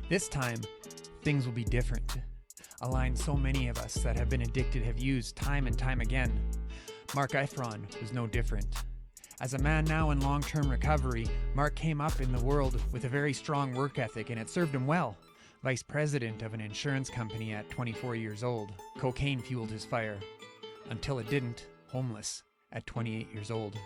This time, things will be different. A line so many of us that have been addicted have used time and time again. Marc Effron was no different. As a man now in long-term recovery, Marc came up in the world with a very strong work ethic, and it served him well. Vice president of an insurance company at 24 years old, cocaine fueled his fire. Until it didn't, homeless at 28 years old.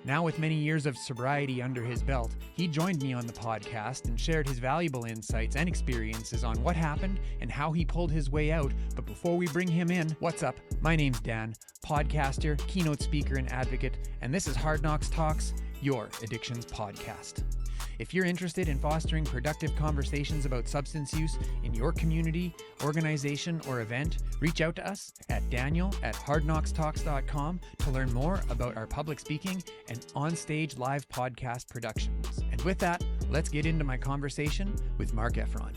Now with many years of sobriety under his belt, he joined me on the podcast and shared his valuable insights and experiences on what happened and how he pulled his way out. But before we bring him in, what's up? My name's Dan, podcaster, keynote speaker, and advocate, and this is Hard Knox Talks, your addictions podcast. If you're interested in fostering productive conversations about substance use in your community, organization, or event, reach out to us at daniel@hardknoxtalks.com to learn more about our public speaking and on-stage live podcast productions. And with that, let's get into my conversation with Marc Effron.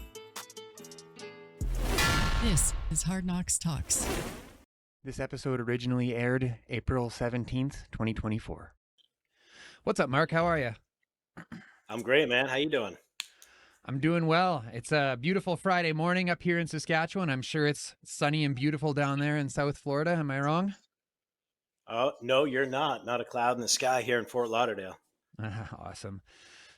This is Hard Knox Talks. This episode originally aired April 17th, 2024. What's up, Marc? How are you? I'm great, man. How you doing? I'm doing well. It's a beautiful Friday morning up here in Saskatchewan. I'm sure it's sunny and beautiful down there in South Florida. Am I wrong? Oh, no, you're not. Not a cloud in the sky here in Fort Lauderdale. Awesome.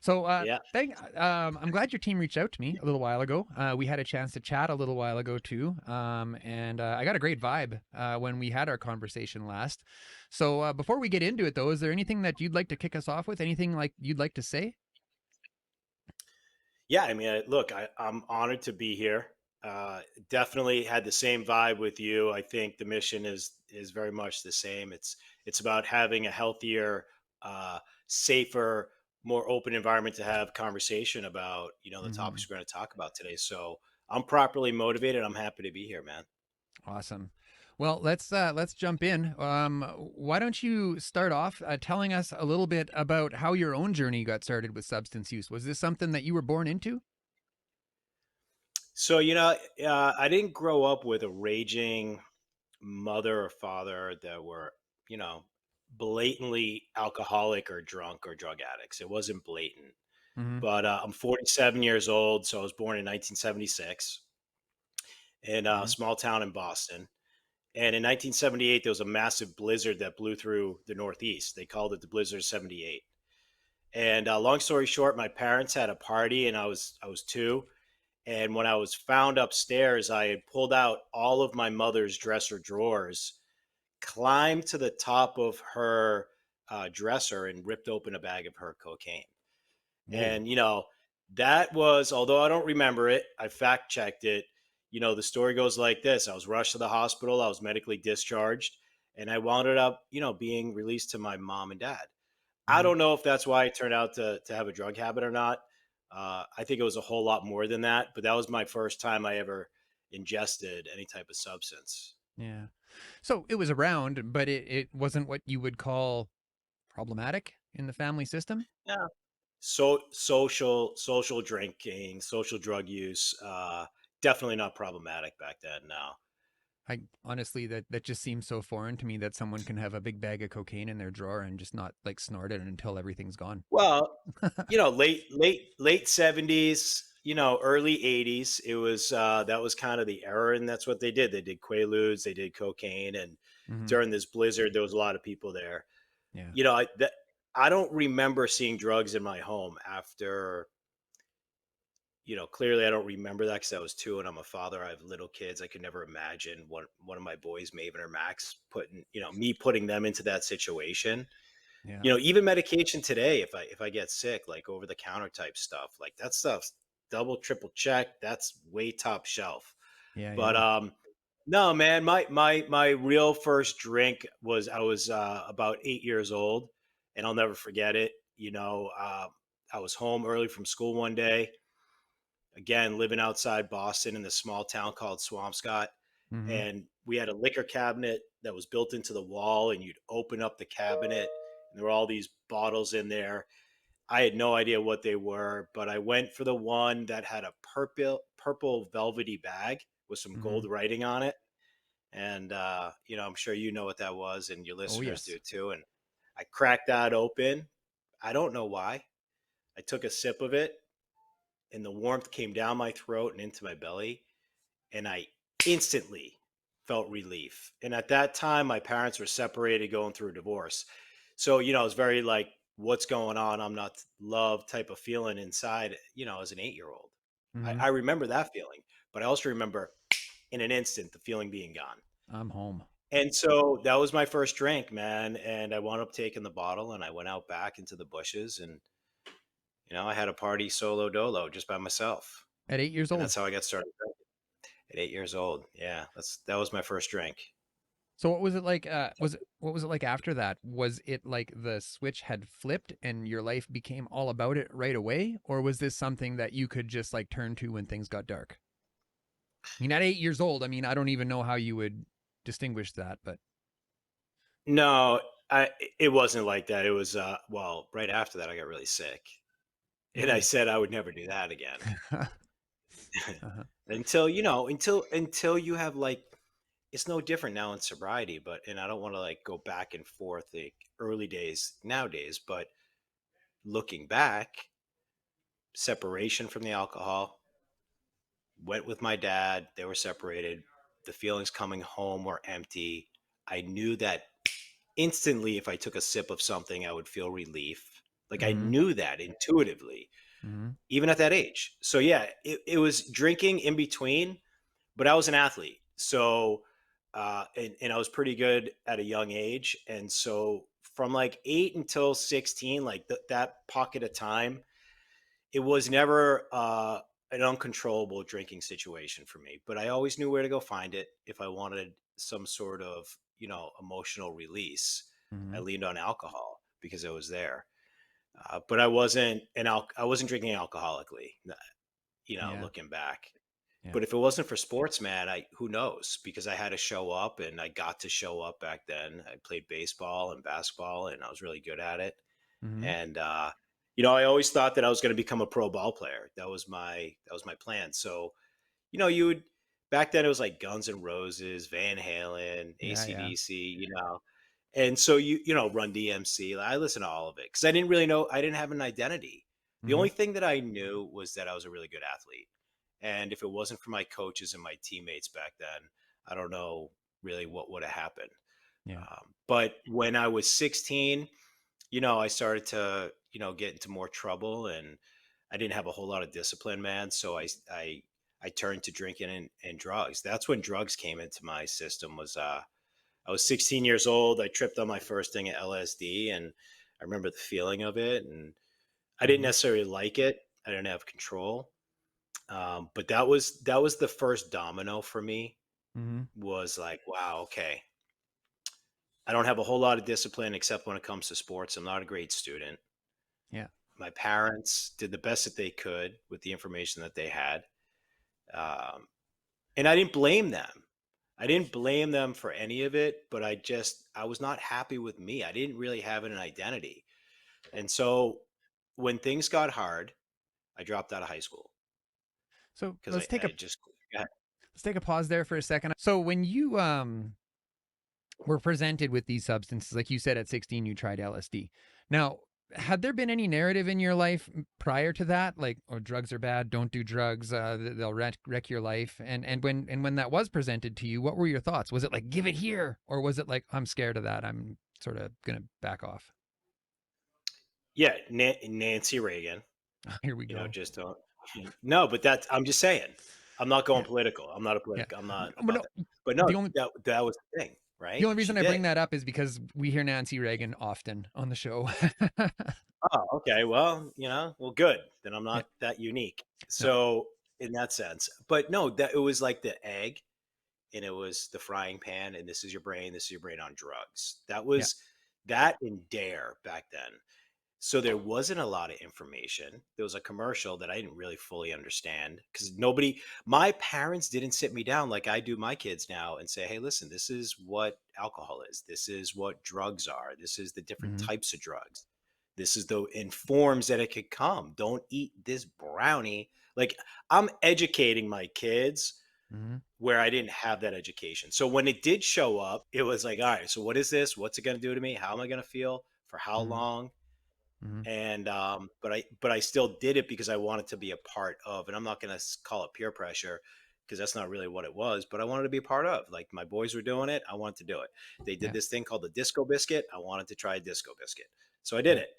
So Yeah. I'm glad your team reached out to me a little while ago. We had a chance to chat a little while ago too. And I got a great vibe when we had our conversation last. So before we get into it though, is there anything that you'd like to kick us off with? Anything like you'd like to say? Yeah, I mean, look, I'm honored to be here. Definitely had the same vibe with you. I think the mission is very much the same. It's about having a healthier, safer, more open environment to have conversation about, the topics we're going to talk about today. So I'm properly motivated. I'm happy to be here, man. Awesome. Well, let's jump in. Why don't you start off telling us a little bit about how your own journey got started with substance use? Was this something that you were born into? So, I didn't grow up with a raging mother or father that were, blatantly alcoholic or drunk or drug addicts. It wasn't blatant. Mm-hmm. But I'm 47 years old, so I was born in 1976 in a small town in Boston. And in 1978, there was a massive blizzard that blew through the Northeast. They called it the Blizzard of 78. And long story short, my parents had a party, and I was two. And when I was found upstairs, I had pulled out all of my mother's dresser drawers, climbed to the top of her dresser, and ripped open a bag of her cocaine. Whoa. And, that was, although I don't remember it, I fact checked it. The story goes like this. I was rushed to the hospital. I was medically discharged, and I wound up, being released to my mom and dad. I don't know if that's why I turned out to have a drug habit or not. I think it was a whole lot more than that, but that was my first time I ever ingested any type of substance. Yeah. So it was around, but it wasn't what you would call problematic in the family system? Yeah. So social drinking, social drug use, definitely not problematic back then. No. I honestly, that just seems so foreign to me that someone can have a big bag of cocaine in their drawer and just not like snort it until everything's gone. Well, late 70s, early 80s. It was that was kind of the era, and that's what they did. They did Quaaludes, they did cocaine, and during this blizzard, there was a lot of people there. Yeah. I don't remember seeing drugs in my home after. Clearly I don't remember that because I was two and I'm a father. I have little kids. I could never imagine one of my boys, Maven or Max, putting them into that situation. Yeah. Even medication today, if I get sick, like over the counter type stuff, like that stuff's double, triple check. That's way top shelf. Yeah. But no, man, my real first drink was I was about 8 years old, and I'll never forget it. I was home early from school one day. Again, living outside Boston in this small town called Swampscott. And we had a liquor cabinet that was built into the wall, and you'd open up the cabinet and there were all these bottles in there. I had no idea what they were, but I went for the one that had a purple velvety bag with some gold writing on it. And, I'm sure you know what that was, and your listeners do too. And I cracked that open. I don't know why. I took a sip of it, and the warmth came down my throat and into my belly, and I instantly felt relief. And at that time, my parents were separated, going through a divorce. So, it was very like, what's going on? I'm not love type of feeling inside, as an 8-year-old. I, Hmm. I remember that feeling, but I also remember in an instant the feeling being gone. I'm home. And so that was my first drink, man. And I wound up taking the bottle and I went out back into the bushes and, I had a party solo dolo just by myself. At 8 years And old. that's how I got started at 8 years old. Yeah. That was my first drink. So what was it like? What was it like after that? Was it like the switch had flipped and your life became all about it right away, or was this something that you could just like turn to when things got dark? I mean, at 8 years old, I mean, I don't even know how you would distinguish that, but No, it wasn't like that. It was well, right after that I got really sick. And I mm. said I would never do that again. Uh-huh. Until, until you have like it's no different now in sobriety, but and I don't want to like go back and forth like early days nowadays, but looking back, separation from the alcohol, went with my dad, they were separated. The feelings coming home were empty. I knew that instantly if I took a sip of something, I would feel relief. Like I Mm-hmm. knew that intuitively, Mm-hmm. even at that age. So yeah, it was drinking in between, but I was an athlete. So and I was pretty good at a young age. And so from like 8 until 16, like that pocket of time, it was never an uncontrollable drinking situation for me, but I always knew where to go find it if I wanted some sort of, emotional release. I Mm-hmm. leaned on alcohol because it was there. But I wasn't drinking alcoholically, Yeah. looking back. Yeah. But if it wasn't for sports, man, who knows? Because I had to show up and I got to show up back then. I played baseball and basketball and I was really good at it. Mm-hmm. And I always thought that I was going to become a pro ball player. That was my plan. So, you would back then it was like Guns N' Roses, Van Halen, Yeah. Yeah. ACDC, and so Run DMC. I listened to all of it because I didn't really know. I didn't have an identity. The Mm-hmm. only thing that I knew was that I was a really good athlete. And if it wasn't for my coaches and my teammates back then, I don't know really what would have happened. Yeah. But when I was 16, I started to, get into more trouble and I didn't have a whole lot of discipline, man. So I turned to drinking and drugs. That's when drugs came into my system I was 16 years old. I tripped on my first thing at LSD and I remember the feeling of it. And I didn't Mm-hmm. necessarily like it. I didn't have control. But that was the first domino for me Mm-hmm. was like, wow, okay. I don't have a whole lot of discipline except when it comes to sports. I'm not a great student. Yeah. My parents did the best that they could with the information that they had. Um, and I didn't blame them. I didn't blame them for any of it, but I was not happy with me. I didn't really have an identity. And so when things got hard, I dropped out of high school So because I just, yeah. let's take a pause there for a second. So when you were presented with these substances, like you said, at 16 you tried LSD. Now, had there been any narrative in your life prior to that, like, oh, drugs are bad, don't do drugs, they'll wreck your life? And when that was presented to you, what were your thoughts? Was it like, give it here, or was it like, I'm scared of that, I'm sort of gonna back off? Yeah, Nancy Reagan, Here we go. just don't. No, but I'm just saying. I'm not going Yeah, political. I'm not a yeah. political. I'm not But about no, that. But no, the only that was the thing, the right? only She reason I bring did. that up is because we hear Nancy Reagan often on the show. Oh, okay. Well, well, good. Then I'm Yeah. not that unique. No. So in that sense, but no, that it was like the egg, and it was the frying pan, and this is your brain. This is your brain on drugs. That Yeah. was that in Dare back then. So there wasn't a lot of information. There was a commercial that I didn't really fully understand because my parents didn't sit me down like I do my kids now and say, hey, listen, this is what alcohol is. This is what drugs are. This is the different Mm-hmm. types of drugs. This is the in forms that it could come. Don't eat this brownie. Like I'm educating my kids Mm-hmm. where I didn't have that education. So when it did show up, it was like, all right, so what is this? What's it going to do to me? How am I going to feel? For how long? Hmm. But I still did it because I wanted to be a part of, and I'm not going to call it peer pressure because that's not really what it was, but I wanted to be a part of. Like my boys were doing it, I wanted to do it. They did Yeah. this thing called the disco biscuit. I wanted to try a disco biscuit. So I did Yeah. it.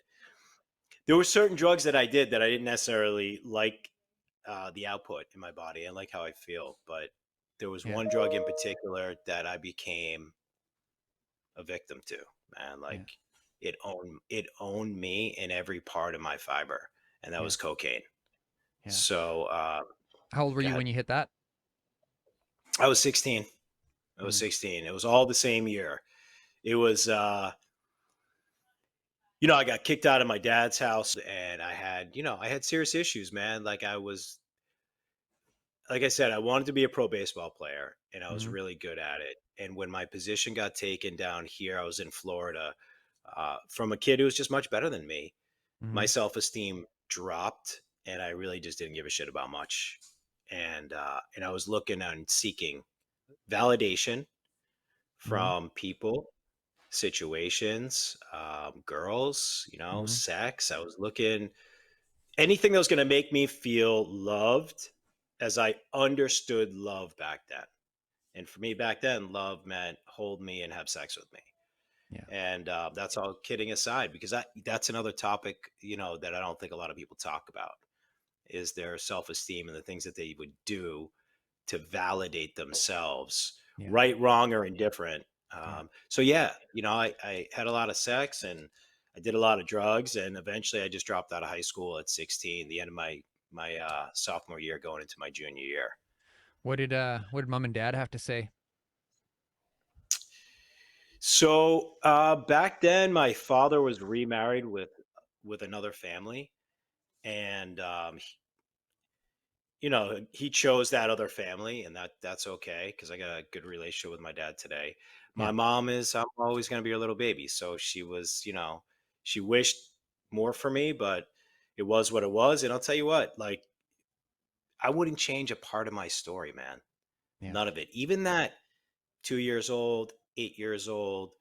There were certain drugs that I did that I didn't necessarily like the output in my body. I like how I feel, but there was Yeah. one drug in particular that I became a victim to, man. Yeah. Like it owned me in every part of my fiber, and that Yeah. was cocaine. Yeah. So How old were go you ahead. when you hit that? I was 16. I was Mm. 16. It was all the same year. It was I got kicked out of my dad's house, and I had serious issues, man. Like I said, I wanted to be a pro baseball player, and I was Hmm. really good at it. And when my position got taken down here, I was in Florida, from a kid who was just much better than me. My Hmm. self esteem dropped, and I really just didn't give a shit about much. And I was looking and seeking validation Hmm. from people, situations, girls, Hmm. sex. I was looking anything that was going to make me feel loved as I understood love back then. And for me back then, love meant hold me and have sex with me. Yeah. And that's all kidding aside, because that's another topic, that I don't think a lot of people talk about is their self esteem and the things that they would do to validate themselves, Yeah. right, wrong, or indifferent. Yeah. So yeah, I had a lot of sex and I did a lot of drugs, and eventually I just dropped out of high school at 16, the end of my sophomore year, going into my junior year. What did mom and dad have to say? So back then, my father was remarried with another family, and he chose that other family, and that's okay because I got a good relationship with my dad today. My Yeah. mom is I'm always going to be her little baby, so she was, she wished more for me, but it was what it was. And I'll tell you what, like I wouldn't change a part of my story, man. Yeah. None of it. Even that 2 years old, 8 years old,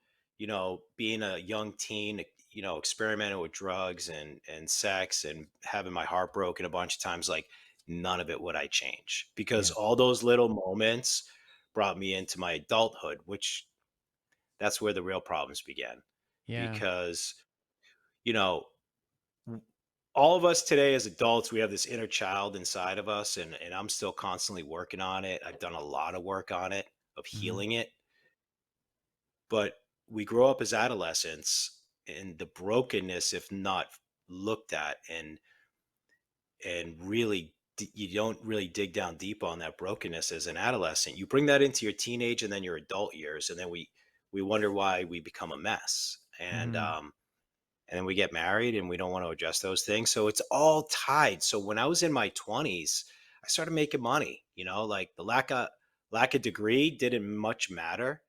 being a young teen, experimenting with drugs and sex and having my heart broken a bunch of times, like none of it would I change because Yeah. all those little moments brought me into my adulthood, which that's where the real problems began. Yeah. Because, you know, all of us today as adults, we have this inner child inside of us, and I'm still constantly working on it. I've done a lot of work on it, of Hmm. healing it, but we grow up as adolescents, and the brokenness, if not looked at and really you don't really dig down deep on that brokenness as an adolescent, you bring that into your teenage and then your adult years, and then we wonder why we become a mess. Hmm. And then we get married and we don't want to address those things, so it's all tied. So when I was in my 20s, I started making money, like the lack of degree didn't much matter.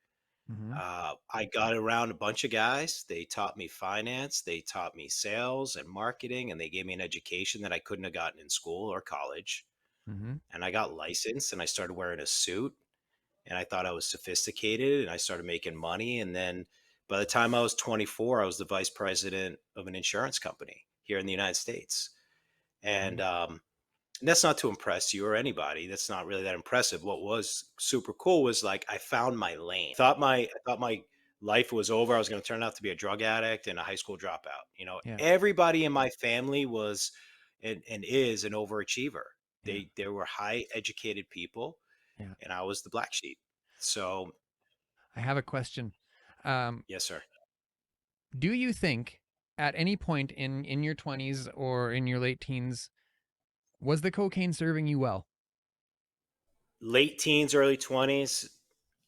Hmm. I got around a bunch of guys. They taught me finance, they taught me sales and marketing, and they gave me an education that I couldn't have gotten in school or college. Hmm. And I got licensed and I started wearing a suit, and I thought I was sophisticated, and I started making money. And then by the time I was 24, I was the vice president of an insurance company here in the United States. Hmm. And that's not to impress you or anybody. That's not really that impressive. What was super cool was like I found my lane. I thought my life was over. I was going to turn out to be a drug addict and a high school dropout. Yeah. Everybody in my family was and is an overachiever. Yeah. They were high educated people, Yeah. and I was the black sheep. So I have a question. Um, yes, sir. do you think at any point in your 20s or in your late teens was the cocaine serving you well? Late teens, early 20s.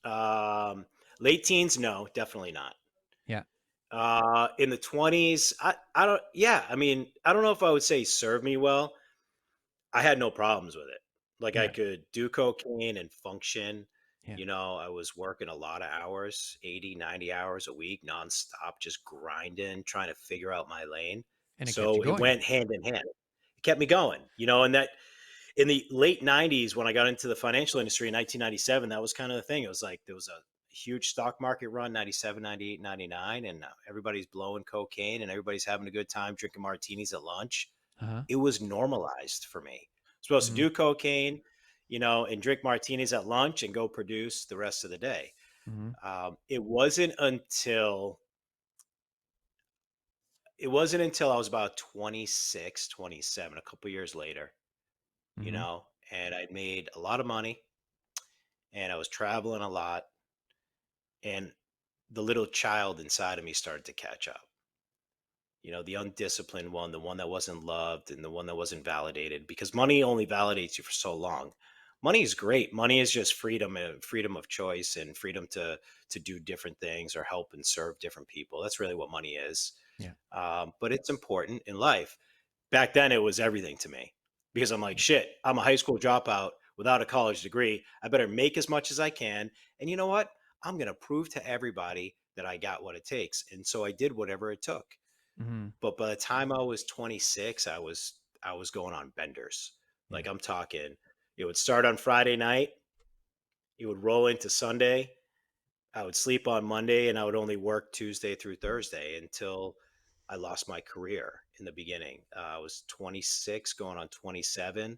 Um, Late teens, no, definitely not. Yeah. In the 20s, I don't, yeah, I mean, I don't know if I would say serve me well. I had no problems with it. Like I Yeah. could do cocaine and function. Yeah. I was working a lot of hours, 80, 90 hours a week, nonstop, just grinding, trying to figure out my lane. And it kept you So it going. went hand in hand. It kept me going, and that in the late 90s, when I got into the financial industry in 1997, that was kind of the thing. It was like there was huge stock market run, 97, 98, 99, and everybody's blowing cocaine and everybody's having a good time drinking martinis at lunch. Uh-huh. It was normalized for me. I'm supposed to Mm-hmm. do cocaine, and drink martinis at lunch and go produce the rest of the day. Mm-hmm. It wasn't until I was about 26, 27, a couple years later, Mm-hmm. and I'd made a lot of money and I was traveling a lot, and the little child inside of me started to catch up. The undisciplined one, the one that wasn't loved and the one that wasn't validated, because money only validates you for so long. Money is great. Money is just freedom and freedom of choice and freedom to do different things or help and serve different people. That's really what money is. Yeah. But it's important in life. Back then, it was everything to me because I'm like, Yeah. shit, I'm a high school dropout without a college degree. I better make as much as I can. And you know what? I'm going to prove to everybody that I got what it takes. And so I did whatever it took. Mm-hmm. But by the time I was 26, I was going on benders. Yeah. Like I'm talking, it would start on Friday night, it would roll into Sunday. I would sleep on Monday and I would only work Tuesday through Thursday until I lost my career in the beginning. I was 26 going on 27,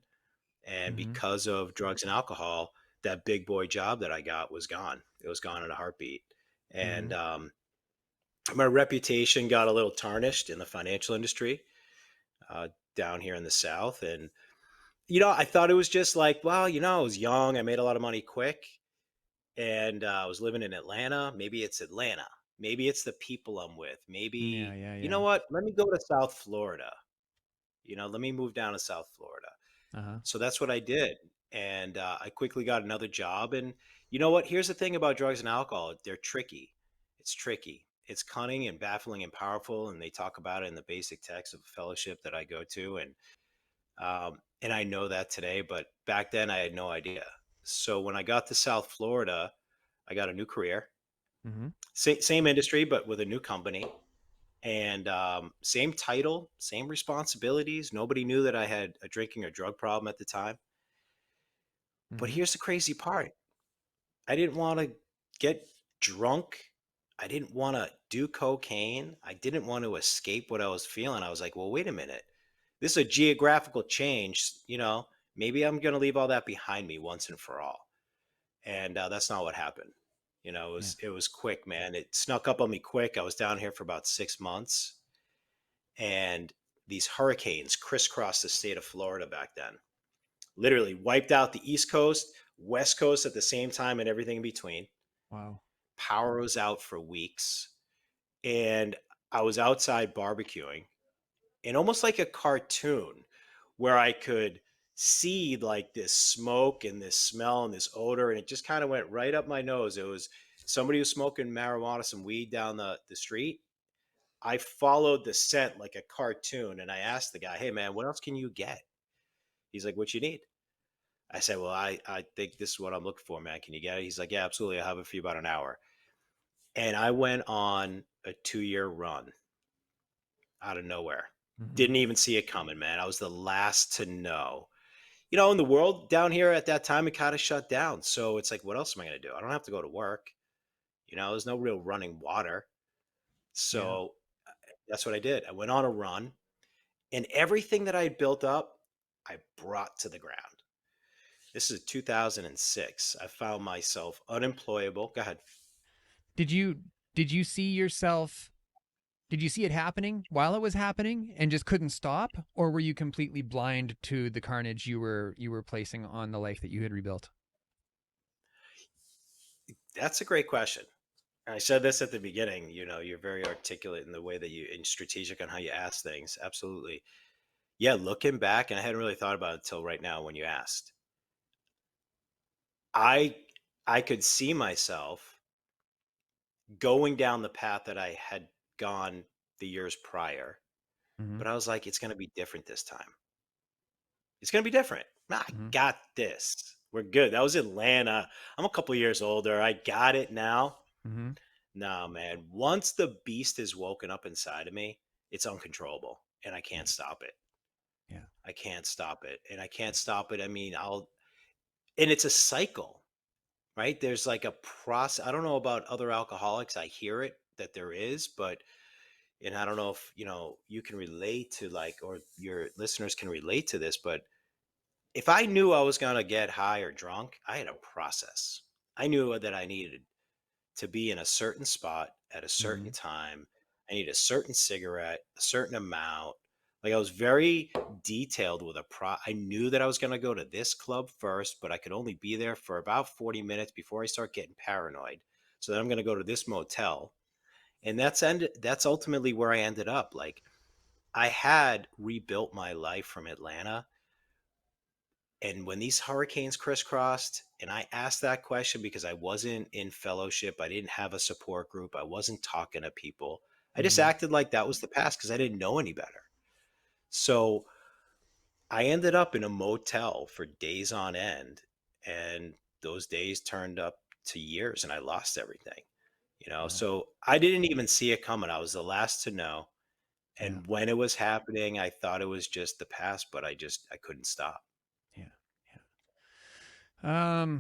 and Mm-hmm. because of drugs and alcohol, that big boy job that I got was gone. It was gone in a heartbeat. Mm-hmm. And my reputation got a little tarnished in the financial industry down here in the South. And, I thought it was just like, well, I was young. I made a lot of money quick. And I was living in Atlanta. Maybe it's Atlanta. Maybe it's the people I'm with. Yeah. Maybe, Yeah. you Yeah. know what? Let me go to South Florida. Let me move down to South Florida. Uh-huh. So that's what I did. And I quickly got another job. And you know what? Here's the thing about drugs and alcohol, they're tricky. It's tricky. It's cunning and baffling and powerful. And they talk about it in the basic text of fellowship that I go to. And I know that today, but back then I had no idea. So when I got to South Florida, I got a new career, Mm-hmm. same industry, but with a new company, and same title, same responsibilities. Nobody knew that I had a drinking or drug problem at the time. But Mm-hmm. here's the crazy part: I didn't want to get drunk. I didn't want to do cocaine. I didn't want to escape what I was feeling. I was like, well, wait a minute. This is a geographical change. Maybe I'm going to leave all that behind me once and for all. And that's not what happened. It Yeah. was it was quick, man. It snuck up on me quick. I was down here for about 6 months, and these hurricanes crisscrossed the state of Florida back then. Literally wiped out the East Coast, West Coast at the same time, and everything in between. Wow. Power was out for weeks, and I was outside barbecuing, and almost like a cartoon, where I could see like this smoke and this smell and this odor, and it just kind of went right up my nose. It was somebody who was smoking marijuana, some weed down the street. I followed the scent like a cartoon, and I asked the guy, "Hey man, what else can you get?" He's like, "What you need?" I said, "Well, I think this is what I'm looking for, man. Can you get it?" He's like, "Yeah, absolutely. I'll have it for you about an hour." And I went on a 2-year run out of nowhere. Mm-hmm. Didn't even see it coming, man. I was the last to know. In the world down here at that time, it kind of shut down. So it's like, what else am I going to do? I don't have to go to work. There's no real running water. Yeah. So that's what I did. I went on a run, and everything that I had built up, I brought to the ground. This is 2006. I found myself unemployable. Go ahead. Did you did you see yourself did you see it happening while it was happening and just couldn't stop, or were you completely blind to the carnage you were placing on the life that you had rebuilt? That's a great question. I said this at the beginning. You're very articulate in the way that and strategic on how you ask things. Absolutely. Yeah, looking back, and I hadn't really thought about it until right now when you asked. I I could see myself going down the path that I had gone the years prior, Mm-hmm. but I was like, it's going to be different this time. It's going to be different. Nah, I Mm-hmm. got this. We're good. That was Atlanta. I'm a couple years older. I got it now. Mm-hmm. Nah, man. Once the beast is woken up inside of me, it's uncontrollable, and I Yeah. can't stop it. Yeah. I can't stop it, and I can't stop it. I mean, and it's a cycle, right? There's like a process. I don't know about other alcoholics. I hear it that there is, but and I don't know if, you can relate to like, or your listeners can relate to this, but if I knew I was going to get high or drunk, I had a process. I knew that I needed to be in a certain spot at a certain Hmm. time. I need a certain cigarette, a certain amount. Like I was very detailed with I knew that I was going to go to this club first, but I could only be there for about 40 minutes before I start getting paranoid. So then I'm going to go to this motel. And that's ultimately where I ended up. Like I had rebuilt my life from Atlanta, and when these hurricanes crisscrossed, and I asked that question because I wasn't in fellowship, I didn't have a support group, I wasn't talking to people. I just Hmm. acted like that was the past because I didn't know any better. So I ended up in a motel for days on end. And those days turned up to years and I lost everything. Wow. So I didn't even see it coming. I was the last to know. Yeah. And when it was happening, I thought it was just the past, but I couldn't stop. Yeah. Yeah.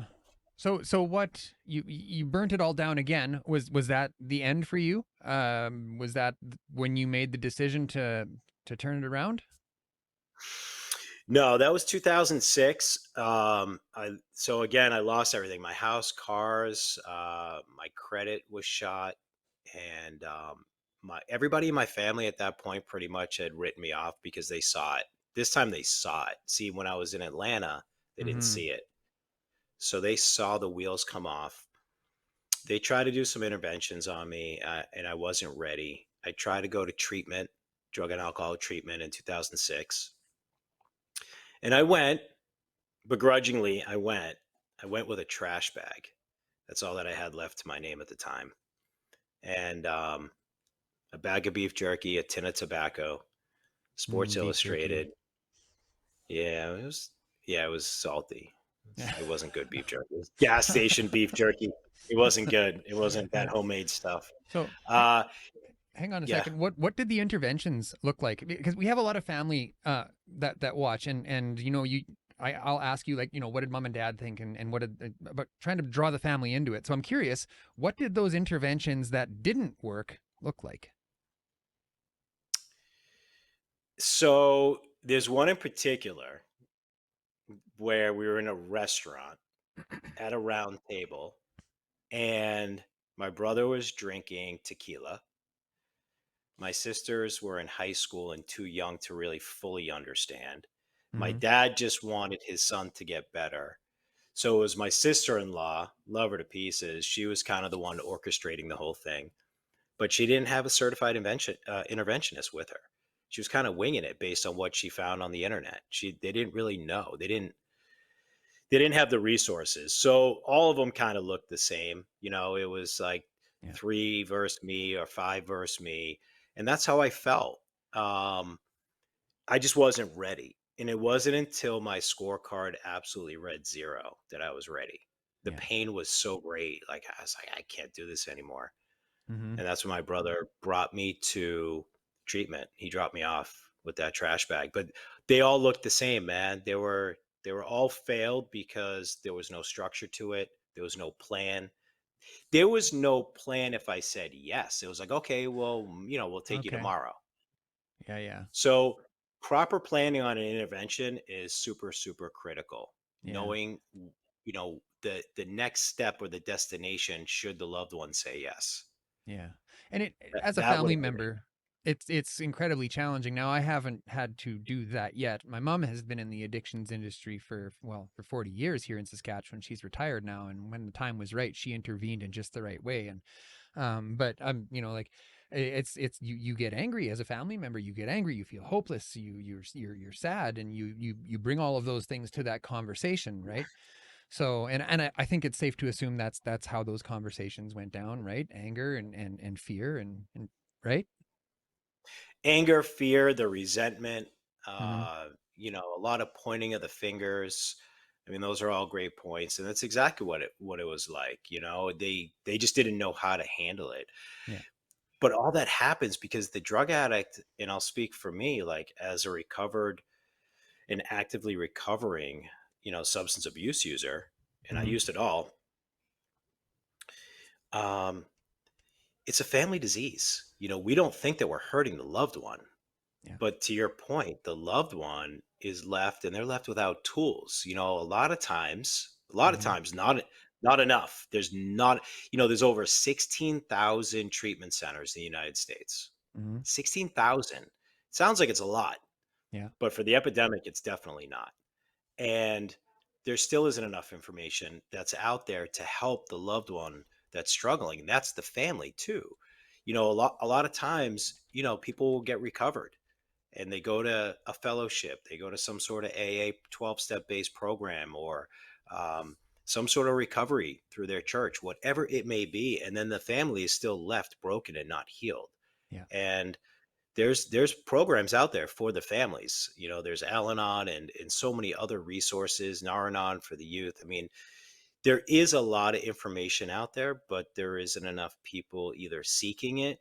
So what you burnt it all down again? Was that the end for you? Was that when you made the decision to turn it around? No, that was 2006. So again, I lost everything: my house, cars, my credit was shot, and my everybody in my family at that point pretty much had written me off because they saw it. This time they saw it. See, when I was in Atlanta, they didn't Hmm. see it, so they saw the wheels come off. They tried to do some interventions on me, and I wasn't ready. I tried to go to treatment, drug and alcohol treatment in 2006, and I went. Begrudgingly, I went. I went with a trash bag. That's all that I had left to my name at the time. And a bag of beef jerky, a tin of tobacco, Sports Beef jerky. Illustrated. Yeah, it was salty. Yeah. It wasn't good beef jerky. It was gas station beef jerky. It wasn't good. It wasn't that Yeah. homemade stuff. So Uh hang on a yeah. second. What did the interventions look like? Because we have a lot of family that watch, and I'll ask you, like, what did mom and dad think, and what did but trying to draw the family into it. So I'm curious, what did those interventions that didn't work look like? So there's one in particular where we were in a restaurant at a round table, and my brother was drinking tequila. My sisters were in high school and too young to really fully understand. My Mm-hmm. dad just wanted his son to get better. So it was my sister-in-law, love her to pieces. She was kind of the one orchestrating the whole thing, but she didn't have a certified interventionist with her. She was kind of winging it based on what she found on the internet. They didn't really know. They didn't have the resources. So all of them kind of looked the same. It was like Yeah. three versus me or five versus me. And that's how I felt. Um, I just wasn't ready. And it wasn't until my scorecard absolutely read zero that I was ready. The Yeah. pain was so great. Like I was like, I can't do this anymore. Mm-hmm. And that's when my brother brought me to treatment. He dropped me off with that trash bag. But they all looked the same, man. They were all failed because there was no structure to it. There was no plan. There was no plan if I said yes. It was like, okay, well, we'll take you Okay. tomorrow. Yeah. Yeah. So proper planning on an intervention is super, super critical. Yeah. Knowing, the next step or the destination should the loved one say yes. Yeah. And That, as a that would family have been it. member, it's incredibly challenging. Now, I haven't had to do that yet. My mom has been in the addictions industry for 40 years here in Saskatchewan. She's retired now, and when the time was right, she intervened in just the right way. And but I'm, like, it's you get angry as a family member. You get angry, you feel hopeless, you're sad, and you bring all of those things to that conversation, right? So, and I think it's safe to assume that's how those conversations went down, right? Anger and fear and right. Anger, fear, the resentment, Mm-hmm. a lot of pointing of the fingers. I mean, those are all great points, and that's exactly what it was like. They just didn't know how to handle it. Yeah. But all that happens because the drug addict, and I'll speak for me, like as a recovered and actively recovering, substance abuse user, and I Mm-hmm. used it all. Um, it's a family disease. We don't think that we're hurting the loved one. Yeah. But to your point, the loved one is left and they're left without tools. Hmm. Not enough. There's over 16,000 treatment centers in the United States. Hmm. 16,000. Sounds like it's a lot, Yeah. but for the epidemic, it's definitely not. And there still isn't enough information that's out there to help the loved one that's struggling. And that's the family too. A lot of times, people will get recovered and they go to a fellowship, they go to some sort of AA 12-step based program, or some sort of recovery through their church, whatever it may be. And then the family is still left broken and not healed. Yeah. And there's programs out there for the families. There's Al-Anon and so many other resources, Nar-Anon for the youth. I mean, there is a lot of information out there, but there isn't enough people either seeking it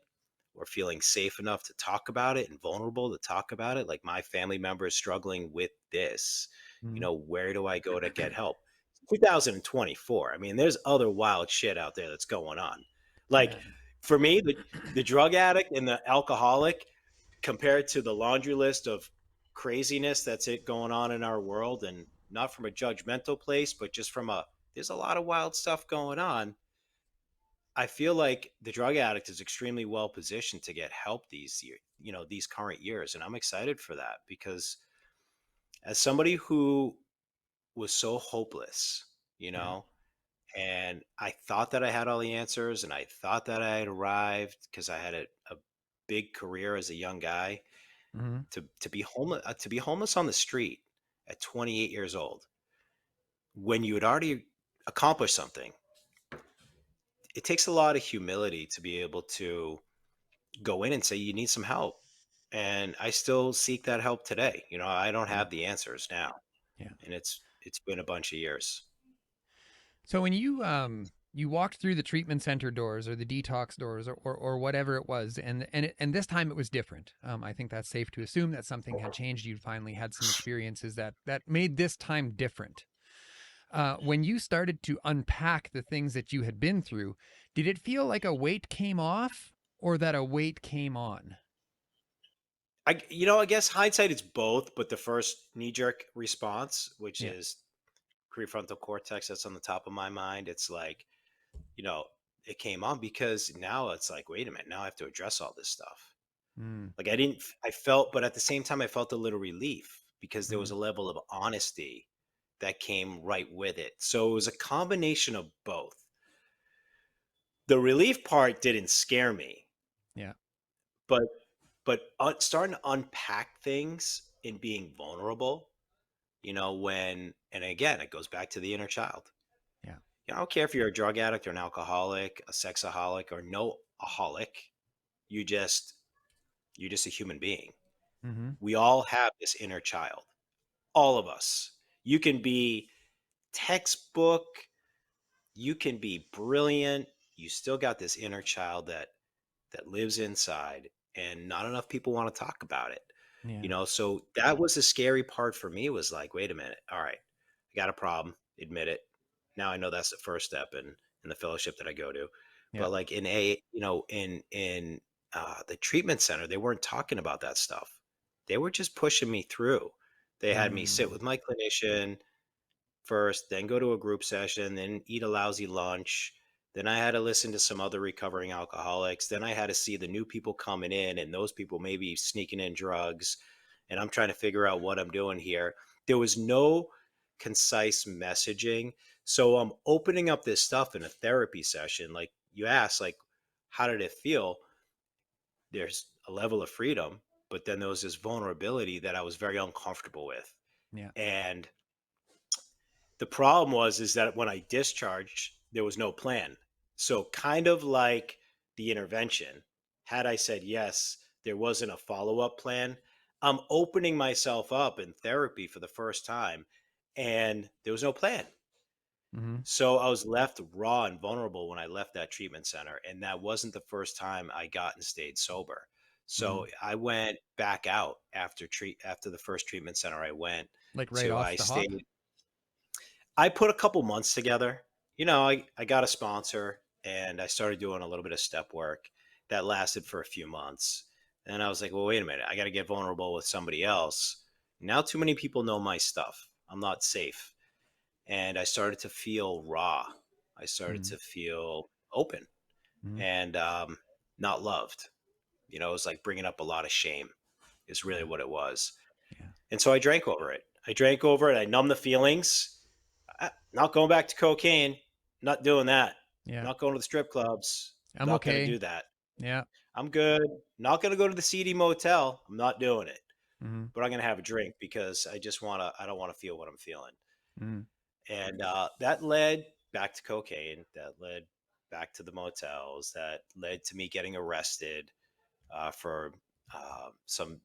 or feeling safe enough to talk about it and vulnerable to talk about it. Like, my family member is struggling with this. Hmm. Where do I go to get help? 2024. I mean, there's other wild shit out there that's going on. Like, Yeah. for me, the drug addict and the alcoholic, compared to the laundry list of craziness that's it going on in our world, and not from a judgmental place, but just from there's a lot of wild stuff going on. I feel like the drug addict is extremely well positioned to get help these current years. And I'm excited for that because, as somebody who was so hopeless, you Yeah. know, and I thought that I had all the answers and I thought that I had arrived because I had a big career as a young guy, Hmm. to be homeless on the street at 28 years old, when you had already accomplished something. It takes a lot of humility to be able to go in and say you need some help. And I still seek that help today. I don't Yeah. have the answers now, Yeah. and it's been a bunch of years. So when you walked through the treatment center doors or the detox doors, or whatever it was, and this time it was different. I think that's safe to assume that something had changed. You finally had some experiences that made this time different. When you started to unpack the things that you had been through, did it feel like a weight came off or that a weight came on? I guess hindsight, it's both, but the first knee jerk response, which Yeah. is prefrontal cortex, that's on the top of my mind. It's like, you know, it came on because now it's like, wait a minute, now I have to address all this stuff. Mm, Like, I felt, but at the same time, I felt a little relief because there was mm, a level of honesty that came right with it. So it was a combination of both. The relief part didn't scare me, yeah. but starting to unpack things and being vulnerable, and again, it goes back to the inner child. Yeah. I don't care if you're a drug addict or an alcoholic, a sexaholic, or no aholic. You just you're just a human being. Mm-hmm. We all have this inner child. All of us. You can be textbook, you can be brilliant, you still got this inner child that lives inside, and not enough people want to talk about it. Yeah. So that was the scary part for me, was like, wait a minute, all right, I got a problem, admit it. Now I know that's the first step in the fellowship that I go to. Yeah. But like in the treatment center, they weren't talking about that stuff. They were just pushing me through. They had me sit Mm, with my clinician first, then go to a group session, then eat a lousy lunch. Then I had to listen to some other recovering alcoholics. Then I had to see the new people coming in, and those people maybe sneaking in drugs. And I'm trying to figure out what I'm doing here. There was no concise messaging. So I'm opening up this stuff in a therapy session. Like, you asked, like, how did it feel? There's a level of freedom, but then there was this vulnerability that I was very uncomfortable with. yeah. And the problem is that when I discharged, there was no plan. So, kind of like the intervention, had I said yes, there wasn't a follow-up plan. I'm opening myself up in therapy for the first time, and there was no plan. Mm-hmm. So I was left raw and vulnerable when I left that treatment center, and that wasn't the first time I got and stayed sober. Mm-hmm. So I went back out after the first treatment center I went Like right to. off I the hop? stayed I put a couple months together. I got a sponsor, and I started doing a little bit of step work that lasted for a few months. And I was like, well, wait a minute, I got to get vulnerable with somebody else. Now, too many people know my stuff. I'm not safe. And I started to feel raw. I started Mm. to feel open Mm. and not loved. You know, it was like bringing up a lot of shame, is really Yeah. what it was. Yeah. And so I drank over it. I drank over it. I numbed the feelings. Not going back to cocaine. Not doing that. Yeah. Not going to the strip clubs. I'm Not going to okay. do that. Yeah. I'm good. Not going to go to the seedy motel. I'm not doing it. Mm. But I'm going to have a drink because I don't want to feel what I'm feeling. Mm. And that led back to cocaine. That led back to the motels. That led to me getting arrested for some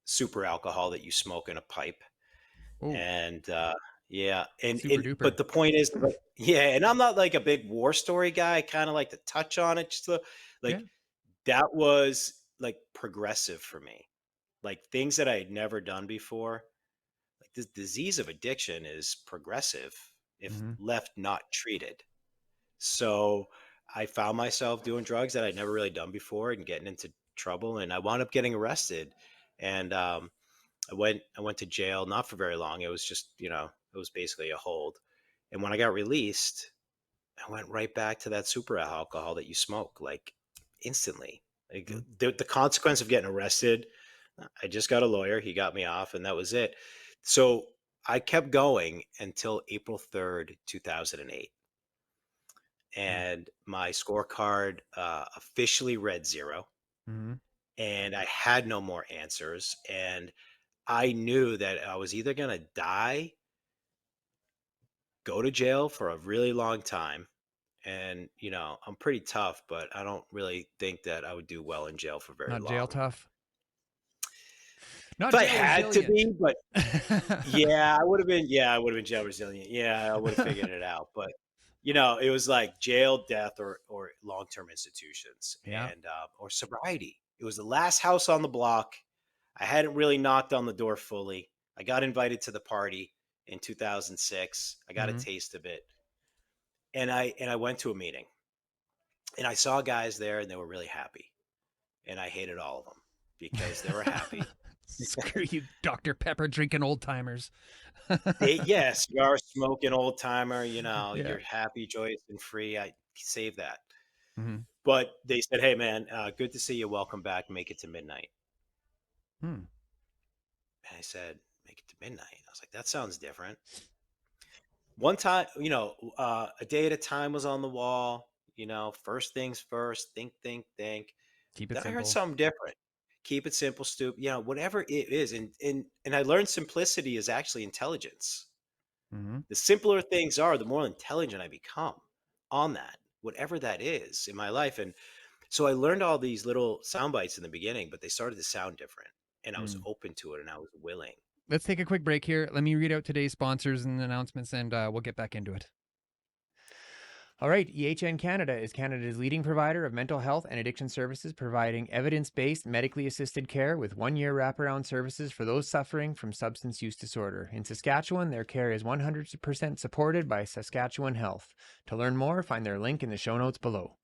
super alcohol that you smoke in a pipe. Oh, And yeah, super but duper. the point is, like, yeah, and I'm not like a big war story guy. I kind of like to touch on it, just to, Yeah. like, that was like progressive for me, like things that I had never done before. Like, this disease of addiction is progressive if Mm-hmm. left not treated. So I found myself doing drugs that I'd never really done before and getting into trouble, and I wound up getting arrested. And I went to jail, not for very long. It was just, it was basically a hold. And when I got released, I went right back to that super alcohol that you smoke, like, instantly. Like, Mm. the consequence of getting arrested, I just got a lawyer. He got me off, and that was it. So I kept going until April 3rd, 2008. Mm. And my scorecard officially read zero. Mm. And I had no more answers. And I knew that I was either going to die, go to jail for a really long time. And, I'm pretty tough, but I don't really think that I would do well in jail for very Not jail long. tough. Not If I jail had to resilient. be, but yeah, I would have been jail resilient. Yeah, I would have figured it out. But, it was like jail, death, or long-term institutions, Yeah. and or sobriety. It was the last house on the block. I hadn't really knocked on the door fully. I got invited to the party in 2006. I got a Mm-hmm. taste of it. And I went to a meeting, and I saw guys there, and they were really happy. And I hated all of them because they were happy. Screw you, Dr. Pepper drinking old timers. Yes, you are smoking old timer, Yeah. you're happy, joyous, and free. I save that. Mm-hmm. But they said, hey, man, good to see you. Welcome back. Make it to midnight. Hmm. And I said, make it to midnight. I was like, that sounds different. One time, a day at a time was on the wall. First things first, think. Keep it Then I heard simple. something different. Keep it simple, stupid, whatever it is. And I learned simplicity is actually intelligence. Mm-hmm. The simpler things are, the more intelligent I become on that, whatever that is in my life. And so I learned all these little sound bites in the beginning, but they started to sound different. And I was Mm. open to it, and I was willing. Let's take a quick break here. Let me read out today's sponsors and announcements, and we'll get back into it. All right, EHN Canada is Canada's leading provider of mental health and addiction services, providing evidence-based, medically assisted care with one-year wraparound services for those suffering from substance use disorder. In Saskatchewan, their care is 100% supported by Saskatchewan Health. To learn more, find their link in the show notes below.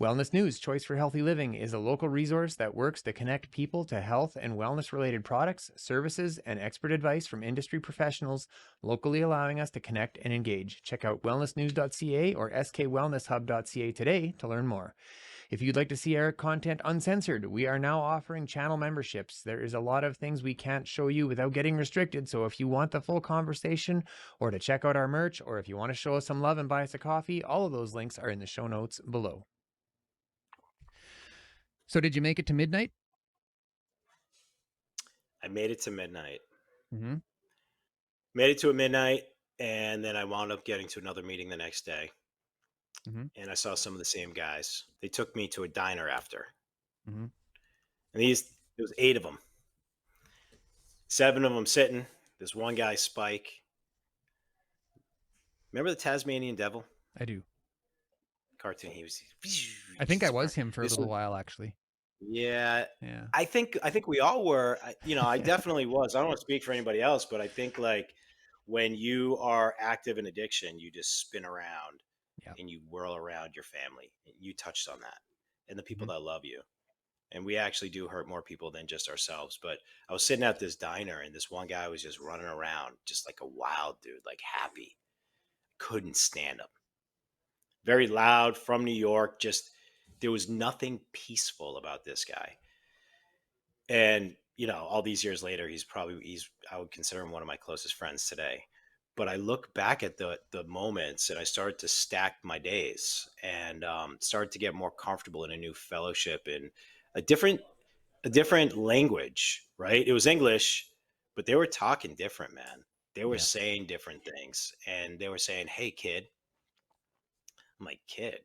Wellness News, Choice for Healthy Living, is a local resource that works to connect people to health and wellness-related products, services, and expert advice from industry professionals, locally allowing us to connect and engage. Check out wellnessnews.ca or skwellnesshub.ca today to learn more. If you'd like to see our content uncensored, we are now offering channel memberships. There is a lot of things we can't show you without getting restricted, so if you want the full conversation, or to check out our merch, or if you want to show us some love and buy us a coffee, all of those links are in the show notes below. So did you make it to midnight? I made it to midnight. Mm-hmm. Made it to a midnight, and then I wound up getting to another meeting the next day. Mm-hmm. And I saw some of the same guys. They took me to a diner after. Mm-hmm. And there was 8 of them. 7 of them sitting. This one guy, Spike. Remember the Tasmanian Devil I do. cartoon? He was. I think I was him for a This little was, while, actually. yeah. Yeah. I think we all were. I definitely was. I don't want to speak for anybody else, but I think, like, when you are active in addiction, you just spin around Yeah. and you whirl around your family. You touched on that, and the people Hmm. that love you. And we actually do hurt more people than just ourselves. But I was sitting at this diner, and this one guy was just running around, just like a wild dude, like happy. Couldn't stand him. Very loud, from New York. Just there was nothing peaceful about this guy. And all these years later, he's I would consider him one of my closest friends today. But I look back at the moments, and I started to stack my days, and started to get more comfortable in a new fellowship in a different a different language. Right? It was English, but they were talking different, man. They were Yeah. saying different things, and they were saying, "Hey, kid." I'm like, "Kid."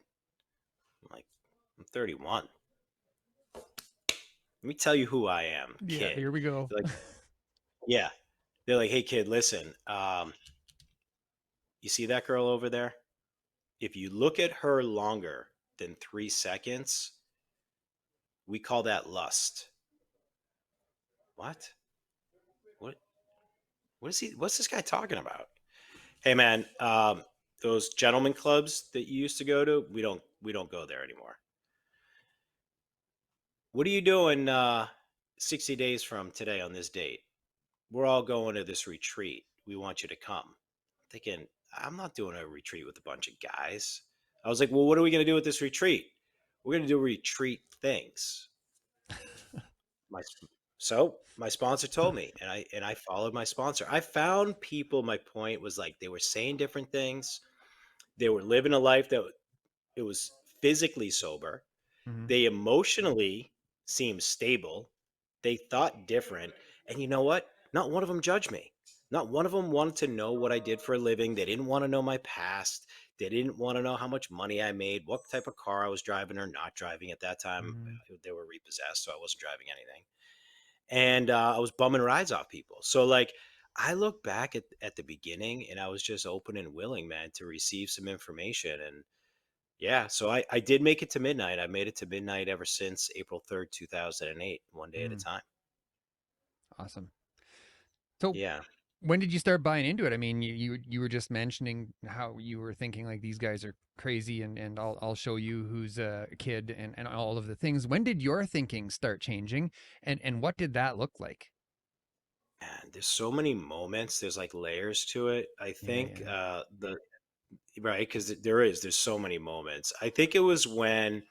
I'm like, "I'm 31. Let me tell you who I am, Yeah. kid." Here we go. They're like, "Yeah." They're like, "Hey, kid, listen. You see that girl over there? If you look at her longer than 3 seconds, we call that lust." What? What? What is he? What's this guy talking about? Hey, man. Those gentlemen clubs that you used to go to, we don't go there anymore. What are you doing 60 days from today on this date? We're all going to this retreat. We want you to come. Thinking, I'm not doing a retreat with a bunch of guys. I was like, well, what are we going to do with this retreat? We're going to do retreat things. My my sponsor told me, and I followed my sponsor. I found people. My point was like they were saying different things. They were living a life that it was physically sober. Hmm. They emotionally seemed stable. They thought different. And you know what? Not one of them judged me. Not one of them wanted to know what I did for a living. They didn't want to know my past. They didn't want to know how much money I made, what type of car I was driving or not driving at that time. Hmm. They were repossessed, so I wasn't driving anything. And I was bumming rides off people. So, like, I look back at the beginning, and I was just open and willing, man, to receive some information. And yeah, so I did make it to midnight. I made it to midnight ever since April 3rd, 2008, one day at a Mm, time. awesome. So Yeah. when did you start buying into it? I mean, you were just mentioning how you were thinking like these guys are crazy and I'll show you who's a kid and all of the things. When did your thinking start changing and what did that look like? Man, there's so many moments. There's like layers to it. I Yeah, think yeah. the right, because there's so many moments. I think it was when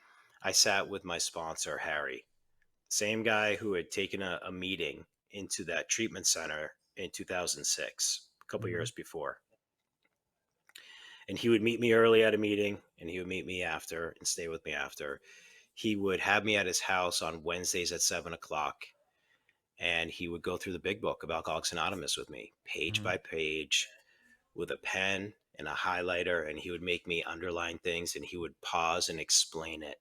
I sat with my sponsor, Harry, same guy who had taken a meeting into that treatment center in 2006, a couple Hmm. years before. And he would meet me early at a meeting, and he would meet me after and stay with me after. He would have me at his house on Wednesdays at 7 o'clock, and he would go through the big book of Alcoholics Anonymous with me, page Hmm. by page, with a pen and a highlighter, and he would make me underline things, and he would pause and explain it.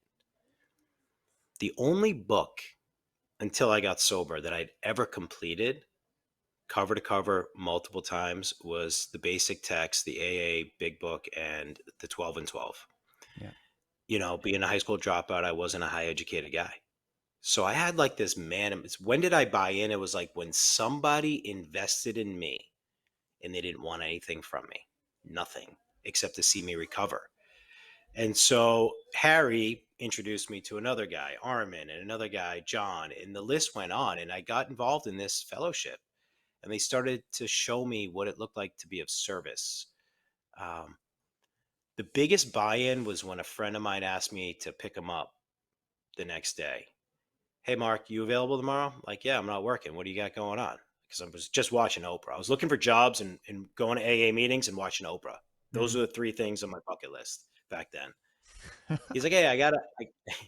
The only book until I got sober that I'd ever completed cover to cover multiple times was the basic text, the AA big book, and the 12 and 12. Yeah. Being a high school dropout, I wasn't a high educated guy. So I had like this man. When did I buy in? It was like when somebody invested in me and they didn't want anything from me, nothing except to see me recover. And so Harry introduced me to another guy, Armin, and another guy, John, and the list went on. And I got involved in this fellowship, and they started to show me what it looked like to be of service. Um, the biggest buy-in was when a friend of mine asked me to pick him up the next day. Hey, Mark, you available tomorrow? Like, yeah, I'm not working. What do you got going on? Because I was just watching Oprah. I was looking for jobs and going to AA meetings and watching Oprah. Those Hmm. are the three things on my bucket list back then. He's like, hey,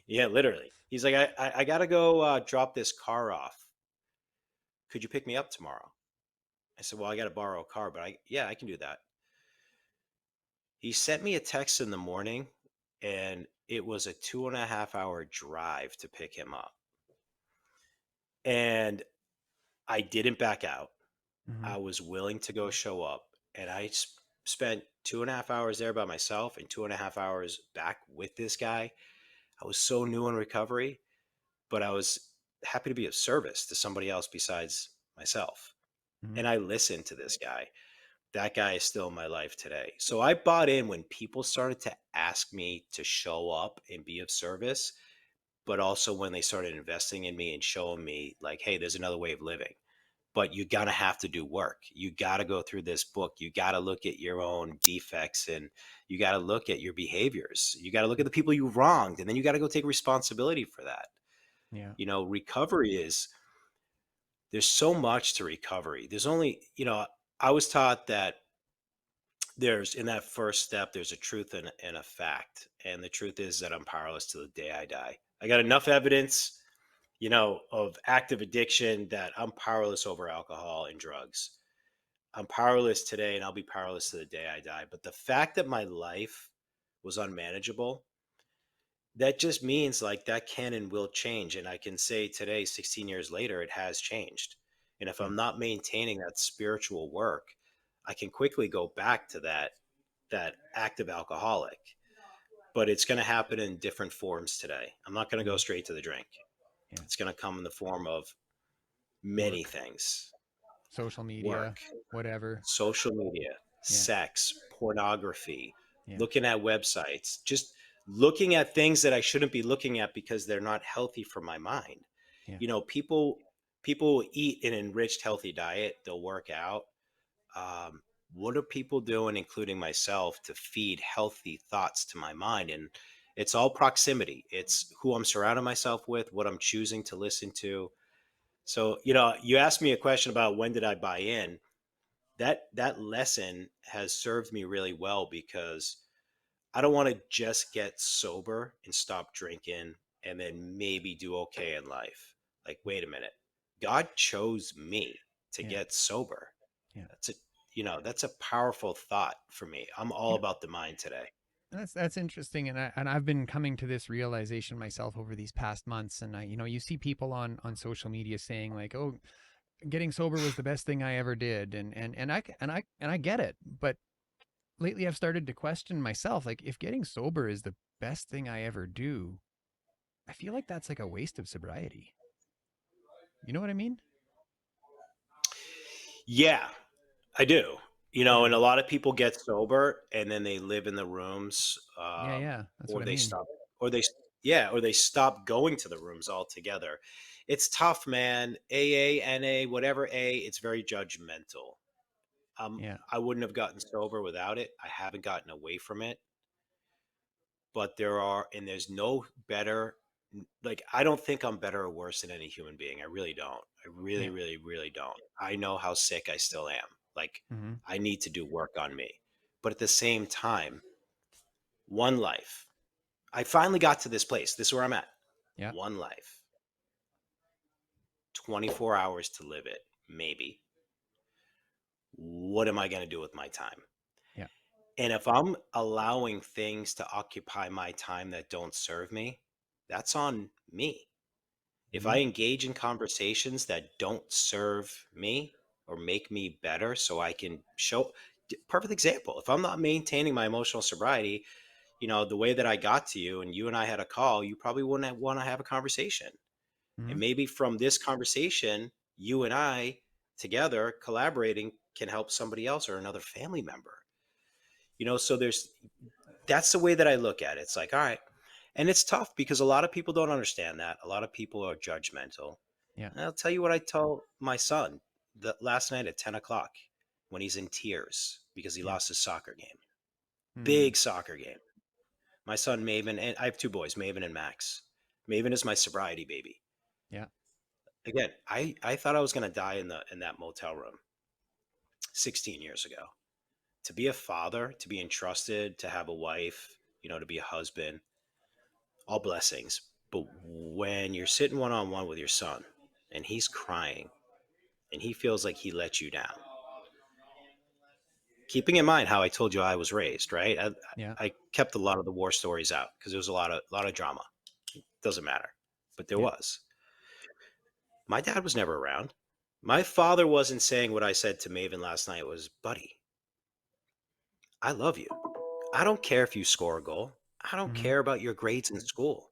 yeah, literally. He's like, I gotta go drop this car off. Could you pick me up tomorrow? I said, well, I gotta borrow a car, but yeah, I can do that. He sent me a text in the morning, and it was a 2.5 hour drive to pick him up. And I didn't back out. Hmm. I was willing to go show up, and I spent 2.5 hours there by myself and 2.5 hours back with this guy. I was so new in recovery, but I was happy to be of service to somebody else besides myself. Hmm. And I listened to this guy. that guy is still in my life today. So I bought in when people started to ask me to show up and be of service, but also when they started investing in me and showing me like, hey, there's another way of living. But you gotta have to do work. You gotta go through this book. You gotta look at your own defects, and you gotta look at your behaviors. You gotta look at the people you wronged, and then you gotta go take responsibility for that. Yeah. Recovery is, there's so much to recovery. There's only, I was taught that there's, in that first step, there's a truth and a fact. And the truth is that I'm powerless to the day I die. I got enough evidence, of active addiction that I'm powerless over alcohol and drugs. I'm powerless today and I'll be powerless to the day I die. But the fact that my life was unmanageable, that just means like that can and will change. And I can say today, 16 years later, it has changed. And if Yeah. I'm not maintaining that spiritual work, I can quickly go back to that active alcoholic. But it's going to happen in different forms today. I'm not going to go Mhm. straight to the drink. Yeah. It's going to come in the form of many Work, things: social media, work, whatever. social media, Yeah. sex, pornography, Yeah. looking at websites, just looking at things that I shouldn't be looking at because they're not healthy for my mind. Yeah. People will eat an enriched healthy diet, they'll work out. Um, what are people doing, including myself, to feed healthy thoughts to my mind? And it's all proximity. It's who I'm surrounding myself with, what I'm choosing to listen to. So, you asked me a question about when did I buy in. That lesson has served me really well because I don't want to just get sober and stop drinking and then maybe do okay in life. Like, wait a minute. God chose me to Yeah. get sober. Yeah. That's a that's a powerful thought for me. I'm all You know, about the mind today. that's interesting, and I've been coming to this realization myself over these past months. And you see people on social media saying like, "Oh, getting sober was the best thing I ever did," and I get it, but lately I've started to question myself, like if getting sober is the best thing I ever do, I feel like that's like a waste of sobriety. You know what I mean? Yeah, I do. Yeah. And a lot of people get sober and then they live in the rooms, Yeah, yeah. That's what or I they mean. stop, or they, yeah, or they stop going to the rooms altogether. It's tough, man. AA, NA, whatever it's very judgmental. Yeah. I wouldn't have gotten sober without it. I haven't gotten away from it, but there's no better. Like, I don't think I'm better or worse than any human being. I really don't. I really, Yeah. really, really don't. I know how sick I still am. Like, Mm-hmm. I need to do work on me. But at the same time, one life. I finally got to this place. This is where I'm at. Yeah. One life, 24 hours to live it, maybe. What am I going to do with my time? Yeah. And if I'm allowing things to occupy my time that don't serve me, that's on me. If Mm-hmm. I engage in conversations that don't serve me or make me better so I can show, perfect example. If I'm not maintaining my emotional sobriety, the way that I got to you and you and I had a call, you probably wouldn't want to have a conversation. Mm-hmm. And maybe from this conversation, you and I together collaborating can help somebody else or another family member. So that's the way that I look at it. It's like, all right. And it's tough because a lot of people don't understand that. A lot of people are judgmental. Yeah. And I'll tell you what I tell my son last night at 10 o'clock when he's in tears because he Yeah. lost his soccer game. Mm. Big soccer game. My son Maven, and I have two boys, Maven and Max. Maven is my sobriety baby. Yeah. Again, I thought I was gonna die in that motel room 16 years ago. To be a father, to be entrusted, to have a wife, to be a husband, all blessings. But when you're sitting one on one with your son and he's crying and he feels like he let you down, keeping in mind how I told you I was raised, right? Yeah. I kept a lot of the war stories out because there was a lot of drama. Doesn't matter, but there Yeah. was. My dad was never around. My father wasn't saying what I said to Maven last night was, buddy, I love you. I don't care if you score a goal. I don't Mm-hmm. care about your grades in school.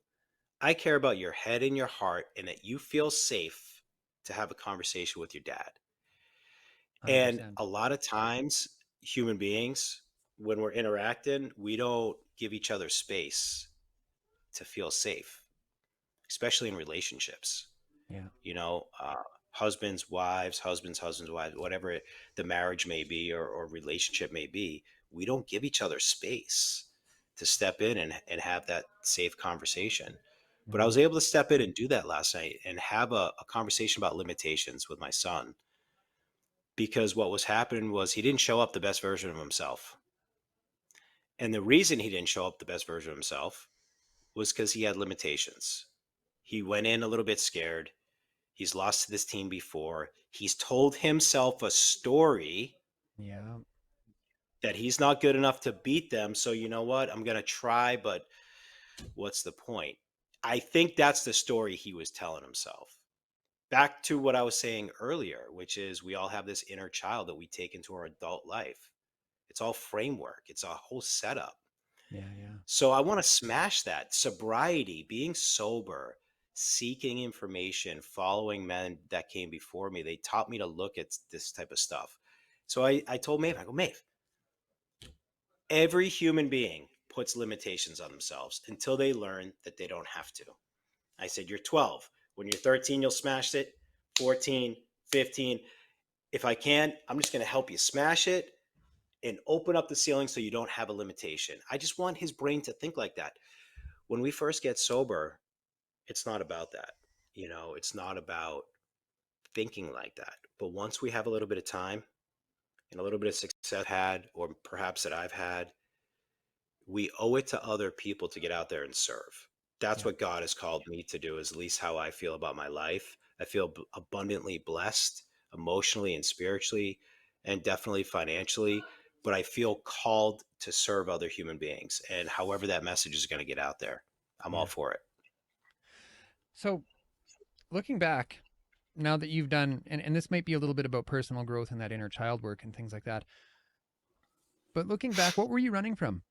I care about your head and your heart and that you feel safe to have a conversation with your dad. And 100%. a lot of times, human beings, when we're interacting, we don't give each other space to feel safe, especially in relationships. Yeah. You know, husbands, wives, husbands, wives, whatever the marriage may be or relationship may be, we don't give each other space to step in and have that safe conversation. But I Hmm. was able to step in and do that last night and have a conversation about limitations with my son, because what was happening was he didn't show up the best version of himself. And the reason he didn't show up the best version of himself was because he had limitations. He went in a little bit scared. He's lost to this team before. He's told himself a story Yeah. that he's not good enough to beat them. So, you know what? I'm going to try, but what's the point? I think that's the story he was telling himself. Back to what I was saying earlier, which is we all have this inner child that we take into our adult life. It's all framework, it's a whole setup. Yeah. Yeah. So I want to smash that. Sobriety, being sober, seeking information, following men that came before me. They taught me to look at this type of stuff. So I told Maeve, I go, Maeve, every human being puts limitations on themselves until they learn that they don't have to. I said, you're 12. When you're 13, you'll smash it. 14, 15. If I can, I'm just going to help you smash it and open up the ceiling so you don't have a limitation. I just want his brain to think like that. When we first get sober, it's not about that. It's not about thinking like that. But once we have a little bit of time and a little bit of success had, or perhaps that I've had, we owe it to other people to get out there and serve. That's Yeah. what God has called me to do, is at least how I feel about my life. I feel abundantly blessed emotionally and spiritually, and definitely financially. But I feel called to serve other human beings. And however that message is going to get out there, I'm all Yeah. for it. So looking back, now that you've done, and this might be a little bit about personal growth and that inner child work and things like that, but looking back, what were you running from?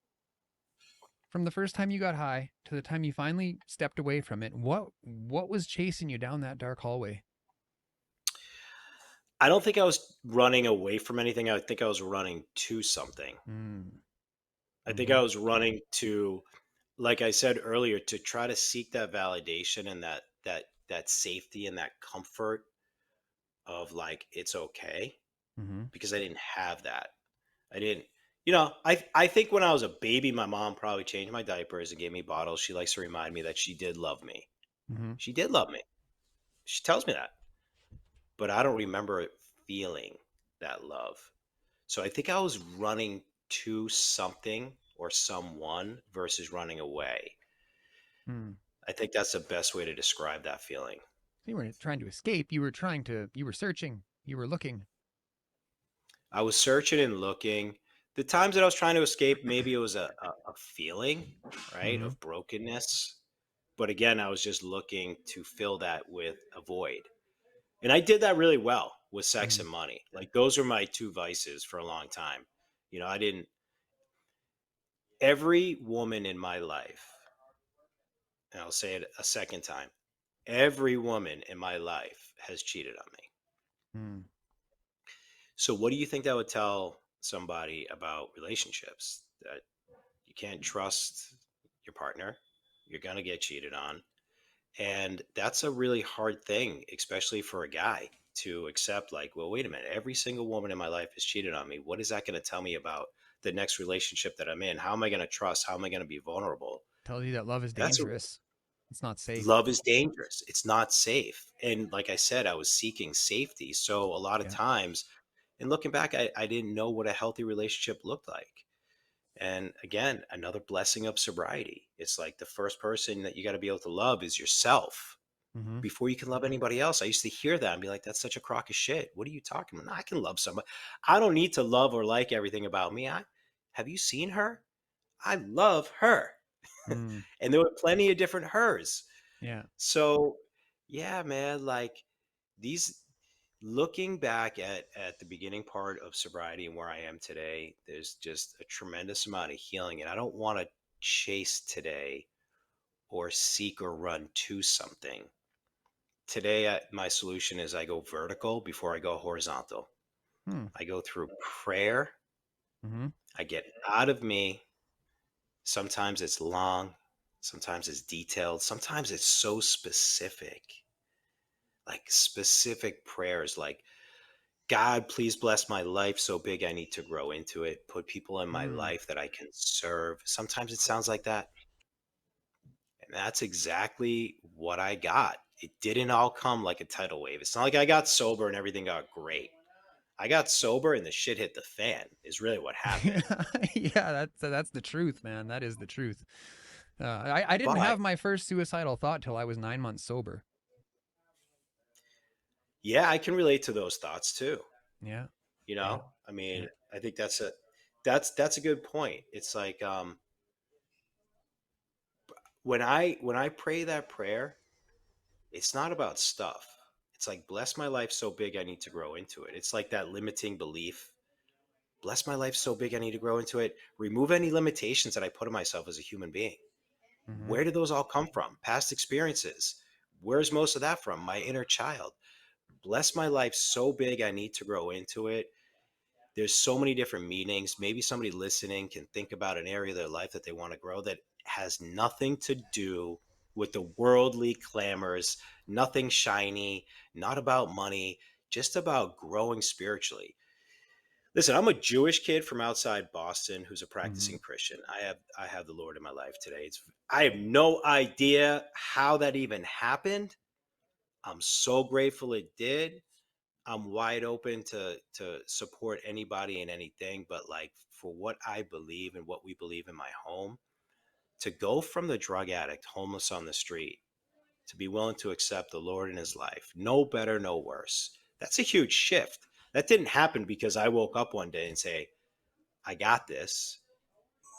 From the first time you got high to the time you finally stepped away from it, what was chasing you down that dark hallway? I don't think I was running away from anything. I think I was running to something. Mm. I think Mm-hmm. I was running to, like I said earlier, to try to seek that validation and that safety and that comfort of like it's okay, Mm-hmm. because I didn't have that. I didn't, I think when I was a baby, my mom probably changed my diapers and gave me bottles. She likes to remind me that she did love me. Mm-hmm. She did love me. She tells me that, but I don't remember feeling that love. So I think I was running to something or someone versus running away. Mm. I think that's the best way to describe that feeling. So you weren't trying to escape. You were searching. You were looking. I was searching and looking. The times that I was trying to escape, maybe it was a feeling, right, Mm-hmm. of brokenness. But again, I was just looking to fill that with a void. And I did that really well with sex Mm. and money. Like those are my two vices for a long time. I didn't, every woman in my life, and I'll say it a second time, every woman in my life has cheated on me. Mm. So what do you think that would tell somebody about relationships? That you can't trust your partner, you're going to get cheated on. And that's a really hard thing, especially for a guy to accept, like, well, wait a minute, every single woman in my life has cheated on me. What is that going to tell me about the next relationship that I'm in? How am I going to trust? How am I going to be vulnerable? Tells you that love is That's a dangerous. It's not safe. Love is dangerous. It's not safe. And like I said, I was seeking safety. So a lot of Yeah. times, and looking back, I didn't know what a healthy relationship looked like. And again, another blessing of sobriety. It's like the first person that you got to be able to love is yourself Mm-hmm. before you can love anybody else. I used to hear that and be like, that's such a crock of shit. What are you talking about? No, I can love somebody. I don't need to love or like everything about me. Have you seen her? I love her. Mm. And there were plenty of different hers. Yeah. So yeah, man, like these, looking back at the beginning part of sobriety and where I am today, there's just a tremendous amount of healing. And I don't want to chase today or seek or run to something. Today, my solution is I go vertical before I go horizontal. Hmm. I go through prayer Mm-hmm. I get out of me. Sometimes it's long, sometimes it's detailed, sometimes it's so specific, like specific prayers like, God, please bless my life so big I need to grow into it. Put people in my Mm. life that I can serve. Sometimes it sounds like that. And that's exactly what I got. It didn't all come like a tidal wave. It's not like I got sober and everything got great. I got sober and the shit hit the fan, is really what happened. Yeah, that's the truth, man. That is the truth. I didn't But have my first suicidal thought till I was 9 months sober. yeah, I can relate to those thoughts too. Yeah, You yeah. know, I mean, I think that's a good point. It's like when I pray that prayer, it's not about stuff. It's like, bless my life so big I need to grow into it. It's like that limiting belief. Bless my life so big I need to grow into it. Remove any limitations that I put on myself as a human being. Mm-hmm. Where did those all come from? Past experiences. Where's most of that from? My inner child. Bless my life so big I need to grow into it. There's so many different meanings. Maybe somebody listening can think about an area of their life that they want to grow that has nothing to do with the worldly clamors, nothing shiny, not about money, just about growing spiritually. Listen, I'm a Jewish kid from outside Boston who's a Mm-hmm. practicing Christian. I have the Lord in my life today. I have no idea how that even happened. I'm so grateful it did. I'm wide open to support anybody and anything, but like for what I believe and what we believe in my home, to go from the drug addict, homeless on the street, to be willing to accept the Lord in his life, no better, no worse. That's a huge shift. That didn't happen because I woke up one day and say, I got this.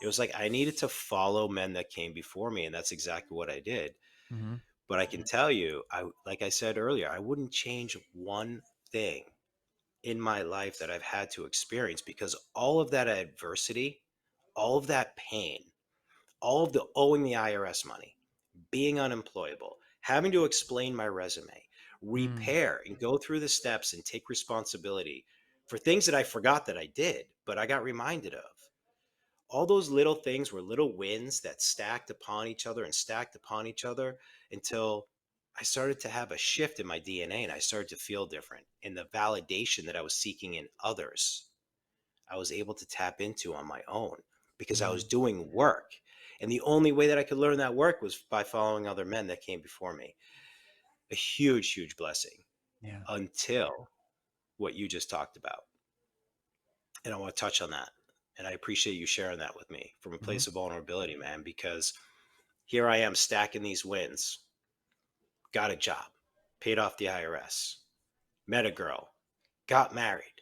It was like I needed to follow men that came before me, and that's exactly what I did. Mm-hmm. But I can tell you, like I said earlier, I wouldn't change one thing in my life that I've had to experience, because all of that adversity, all of that pain, all of the owing the IRS money, being unemployable, having to explain my resume, Mm. repair and go through the steps and take responsibility for things that I forgot that I did, but I got reminded of. All those little things were little wins that stacked upon each other and stacked upon each other until I started to have a shift in my DNA and I started to feel different. And the validation that I was seeking in others, I was able to tap into on my own because I was Mm. doing work. And the only way that I could learn that work was by following other men that came before me. A huge, huge blessing Yeah. until what you just talked about. And I want to touch on that. And I appreciate you sharing that with me from a Mm-hmm. place of vulnerability, man, because here I am stacking these wins. Got a job, paid off the IRS, met a girl, got married,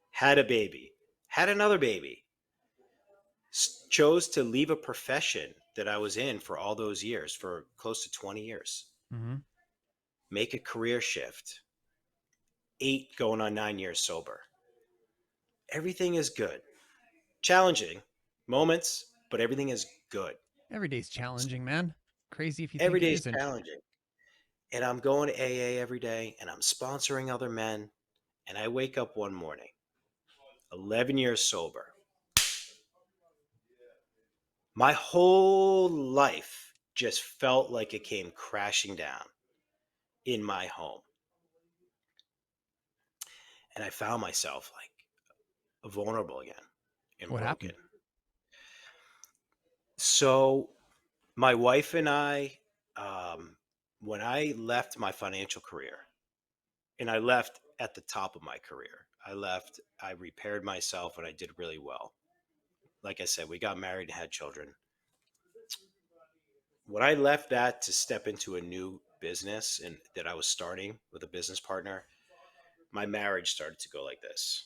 had a baby, had another baby, chose to leave a profession that I was in for all those years, for close to 20 years, Mm-hmm. make a career shift, 8 going on 9 years sober. Everything is good. Challenging moments, but everything is good. Every day's challenging, man. Crazy if you Every think it day is isn't. challenging. And I'm going to AA every day and I'm sponsoring other men. And I wake up one morning, 11 years sober. My whole life just felt like it came crashing down in my home. And I found myself like vulnerable again and What broken. happened? So, my wife and I, when I left my financial career, and I left at the top of my career, I repaired myself and I did really well. Like I said, we got married and had children. When I left that to step into a new business and that I was starting with a business partner, my marriage started to go like this.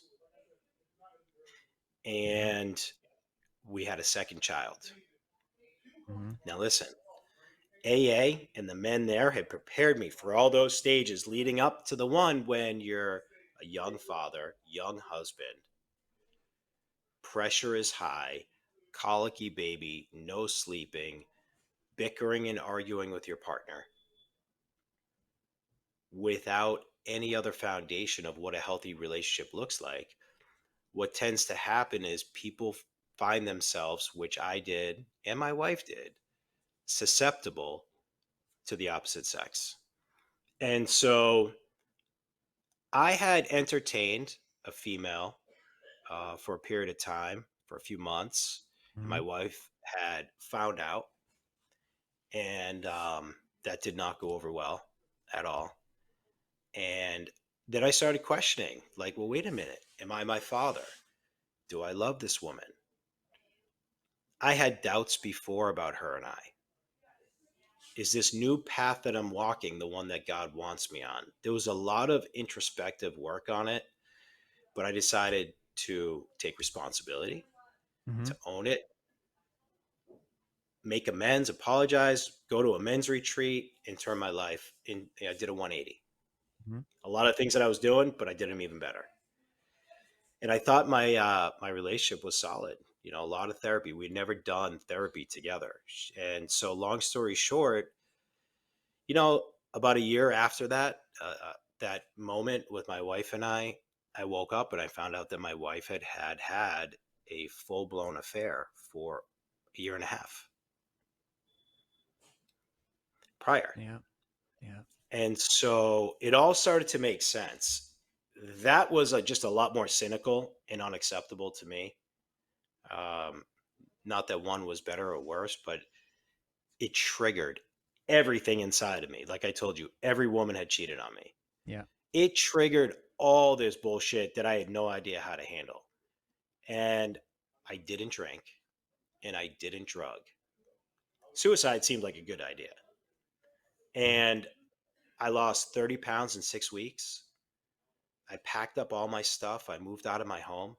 Yeah. And we had a second child. Mm-hmm. Now, listen, AA and the men there had prepared me for all those stages leading up to the one when you're a young father, young husband, pressure is high, colicky baby, no sleeping, bickering and arguing with your partner without any other foundation of what a healthy relationship looks like. what tends to happen is people find themselves, which I did and my wife did, susceptible to the opposite sex. And so I had entertained a female for a period of time, for a few months, and my Mhm. wife had found out, and that did not go over well at all. And then I started questioning, like, well, wait a minute, am I my father? Do I love this woman? I had doubts before about her and I. Is this new path that I'm walking the one that God wants me on? There was a lot of introspective work on it, but I decided to take responsibility, Mhm. to own it, make amends, apologize, go to a men's retreat, and turn my life in. I did a 180. Mhm. A lot of things that I was doing, but I did them even better. And I thought my relationship was solid. You know, a lot of therapy. We'd never done therapy together, and so long story short, you know, about a year after that, that moment with my wife and I woke up and I found out that my wife had a full blown affair for a year and a half prior. Yeah. Yeah. And so it all started to make sense. That was just a lot more cynical and unacceptable to me. Um, Not that one was better or worse, but it triggered everything inside of me. Like I told you, every woman had cheated on me. Yeah. It triggered all this bullshit that I had no idea how to handle. And I didn't drink and I didn't drug. Suicide seemed like a good idea. Mhm. And I lost 30 pounds in 6 weeks. I packed up all my stuff. I moved out of my home,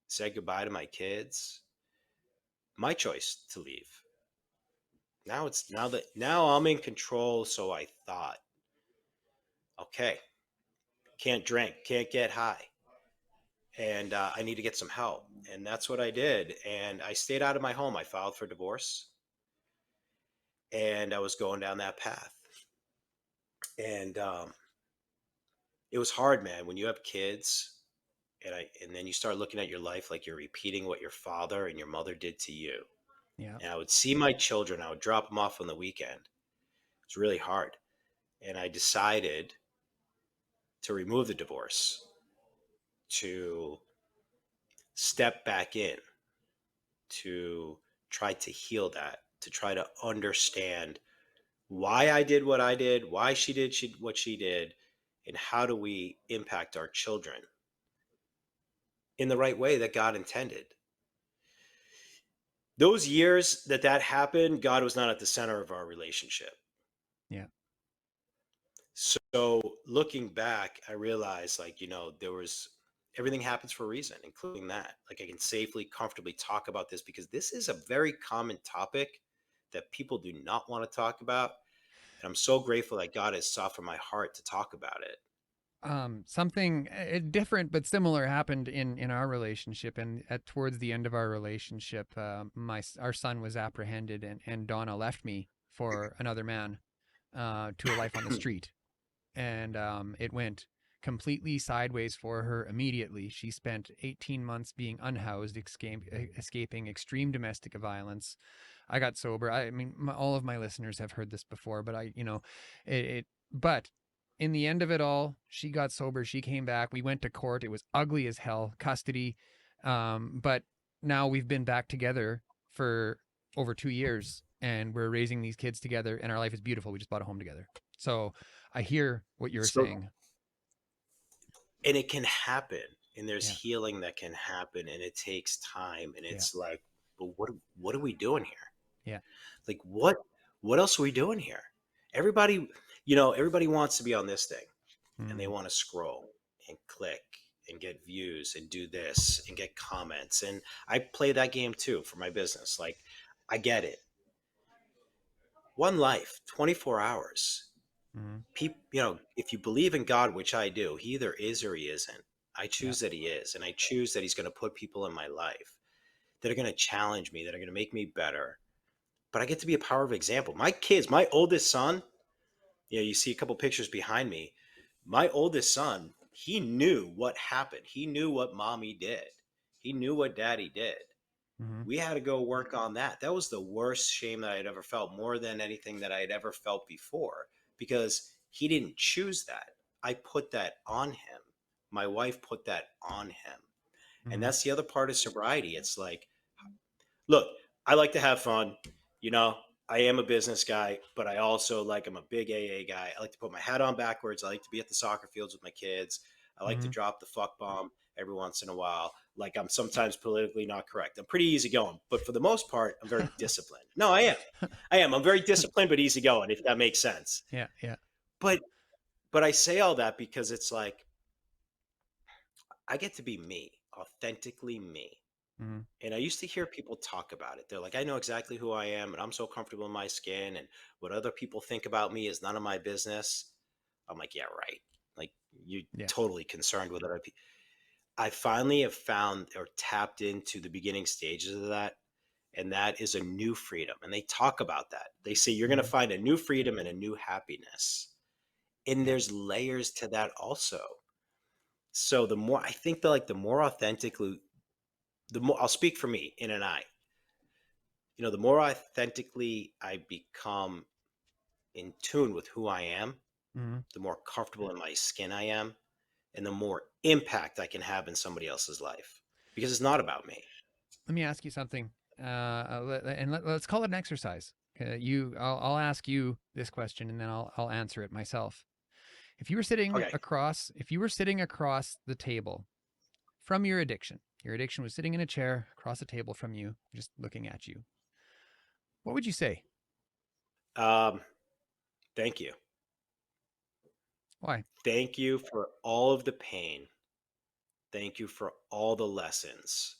said goodbye to my kids. My choice to leave. Now I'm in control. So I thought, okay, can't drink, can't get high, and I need to get some help. And that's what I did. And I stayed out of my home. I filed for divorce, and I was going down that path. And it was hard, man. When you have kids, and then you start looking at your life like you're repeating what your father and your mother did to you. Yeah. And I would see my children. I would drop them off on the weekend. It's really hard. And I decided to remove the divorce, to step back in, to try to heal that, to try to understand why I did what I did, why what she did, and how do we impact our children in the right way that God intended. Those years that happened, God was not at the center of our relationship. Yeah. So looking back, I realized, like, there was everything happens for a reason, including that. Like, I can safely, comfortably talk about this because this is a very common topic that people do not want to talk about. And I'm so grateful that God has softened my heart to talk about it. Something different but similar happened in our relationship, and at towards the end of our relationship, our son was apprehended, and Donna left me for another man, to a life on the street, and it went completely sideways for her immediately. She spent 18 months being unhoused, escaping extreme domestic violence. I got sober. I mean, all of my listeners have heard this before, but but in the end of it all, she got sober. She came back. We went to court. It was ugly as hell, custody. But now we've been back together for over 2 years, and we're raising these kids together, and our life is beautiful. We just bought a home together. So I hear what you're So, saying. and it can happen, and there's Yeah. healing that can happen, and it takes time. And Yeah. it's like, but what are we doing here? Yeah. Like, what else are we doing here? Everybody, everybody wants to be on this thing, and they Mm. want to scroll and click and get views and do this and get comments. And I play that game too for my business. Like, I get it. One life, 24 hours. Mm. People, if you believe in God, which I do, he either is or he isn't. I Yeah. choose that he is, and I choose that he's going to put people in my life that are going to challenge me, that are going to make me better. But I get to be a powerful example. My kids, my oldest son, you see a couple pictures behind me. My oldest son, he knew what happened. He knew what mommy did. He knew what daddy did. Mm-hmm. We had to go work on that. That was the worst shame that I'd ever felt, more than anything that I had ever felt before, because he didn't choose that. I put that on him. My wife put that on him. And Mm-hmm. that's the other part of sobriety. It's like, look, I like to have fun. You know, I am a business guy, but I also I'm a big AA guy. I like to put my hat on backwards. I like to be at the soccer fields with my kids. I like to Mm-hmm. drop the fuck bomb every once in a while. Like, I'm sometimes politically not correct. I'm pretty easygoing, but for the most part, I'm very disciplined. No, I am. I am. I'm very disciplined, but easygoing, if that makes sense. Yeah, yeah. But I say all that because it's like, I get to be me, authentically me. Mm-hmm. And I used to hear people talk about it. They're like, I know exactly who I am, and I'm so comfortable in my skin, and what other people think about me is none of my business. I'm like, yeah, right. Like, you're Yeah. totally concerned with other people. I finally have found or tapped into the beginning stages of that. And that is a new freedom. And they talk about that. They say you're going to Mm-hmm. find a new freedom and a new happiness. And Yeah. there's layers to that also. So the more, I think that, like, the more authentically, the more, I'll speak for me in and I, the more authentically I become in tune with who I am, Mm-hmm. the more comfortable in my skin I am, and the more impact I can have in somebody else's life, because it's not about me. Let me ask you something, and let's call it an exercise. I'll ask you this question, and then I'll answer it myself. If you were sitting Okay. across the table from your addiction was sitting in a chair across the table from you, just looking at you, what would you say? Thank you. Why? Thank you for all of the pain. Thank you for all the lessons.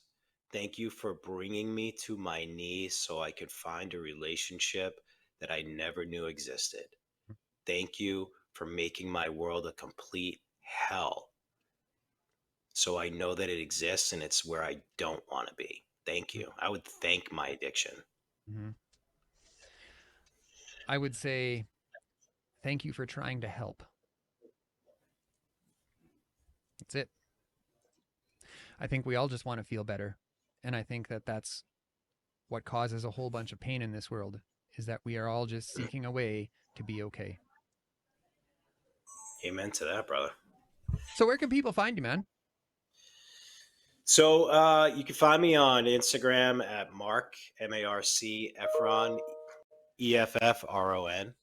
Thank you for bringing me to my knees so I could find a relationship that I never knew existed. Thank you for making my world a complete hell so I know that it exists and it's where I don't want to be. Thank you. I would thank my addiction. Mm-hmm. I would say thank you for trying to help. That's it. I think we all just want to feel better. And I think that that's what causes a whole bunch of pain in this world, is that we are all just seeking a way to be okay. Amen to that, brother. So where can people find you, man? So you can find me on Instagram at Marc, M-A-R-C, Effron, Effron.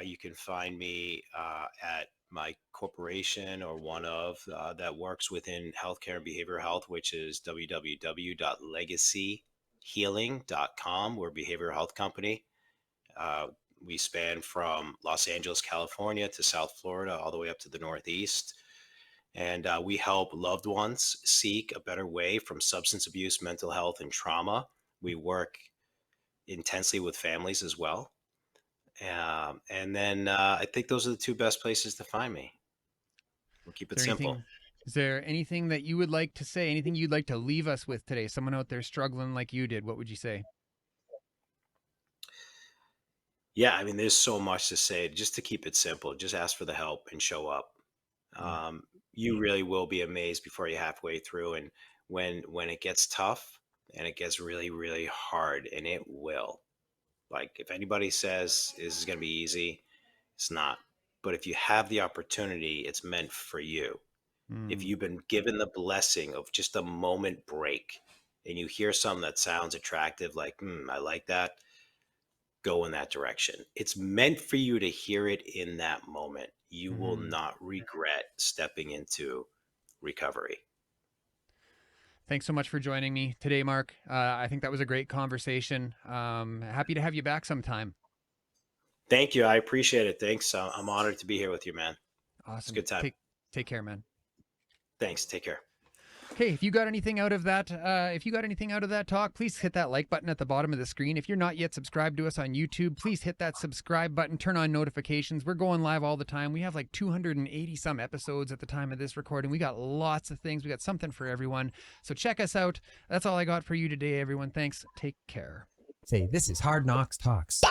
You can find me at my corporation, or one of that works within healthcare and behavioral health, which is www.legacyhealing.com. We're a behavioral health company. We span from Los Angeles, California to South Florida, all the way up to the Northeast. And we help loved ones seek a better way from substance abuse, mental health, and trauma. We work intensely with families as well. And then I think those are the two best places to find me. We'll keep it simple. Is there anything that you would like to say? Anything you'd like to leave us with today? Someone out there struggling like you did, what would you say? Yeah, I mean, there's so much to say. Just to keep it simple, just ask for the help and show up. You really will be amazed before you're halfway through. And when it gets tough and it gets really, really hard, and it will. Like, if anybody says this is going to be easy, it's not. But if you have the opportunity, it's meant for you. If you've been given the blessing of just a moment break, and you hear something that sounds attractive, like, I like that, go in that direction. It's meant for you to hear it in that moment. You will not regret stepping into recovery. Thanks so much for joining me today, Marc. I think that was a great conversation. Happy to have you back sometime. Thank you. I appreciate it. Thanks. I'm honored to be here with you, man. Awesome. It's a good time. Take care, man. Thanks. Take care. Hey, if you got anything out of that, talk, please hit that like button at the bottom of the screen. If you're not yet subscribed to us on YouTube, please hit that subscribe button, turn on notifications. We're going live all the time. We have like 280 some episodes at the time of this recording. We got lots of things. We got something for everyone. So check us out. That's all I got for you today, everyone. Thanks. Take care. Say, this is Hard Knox Talks.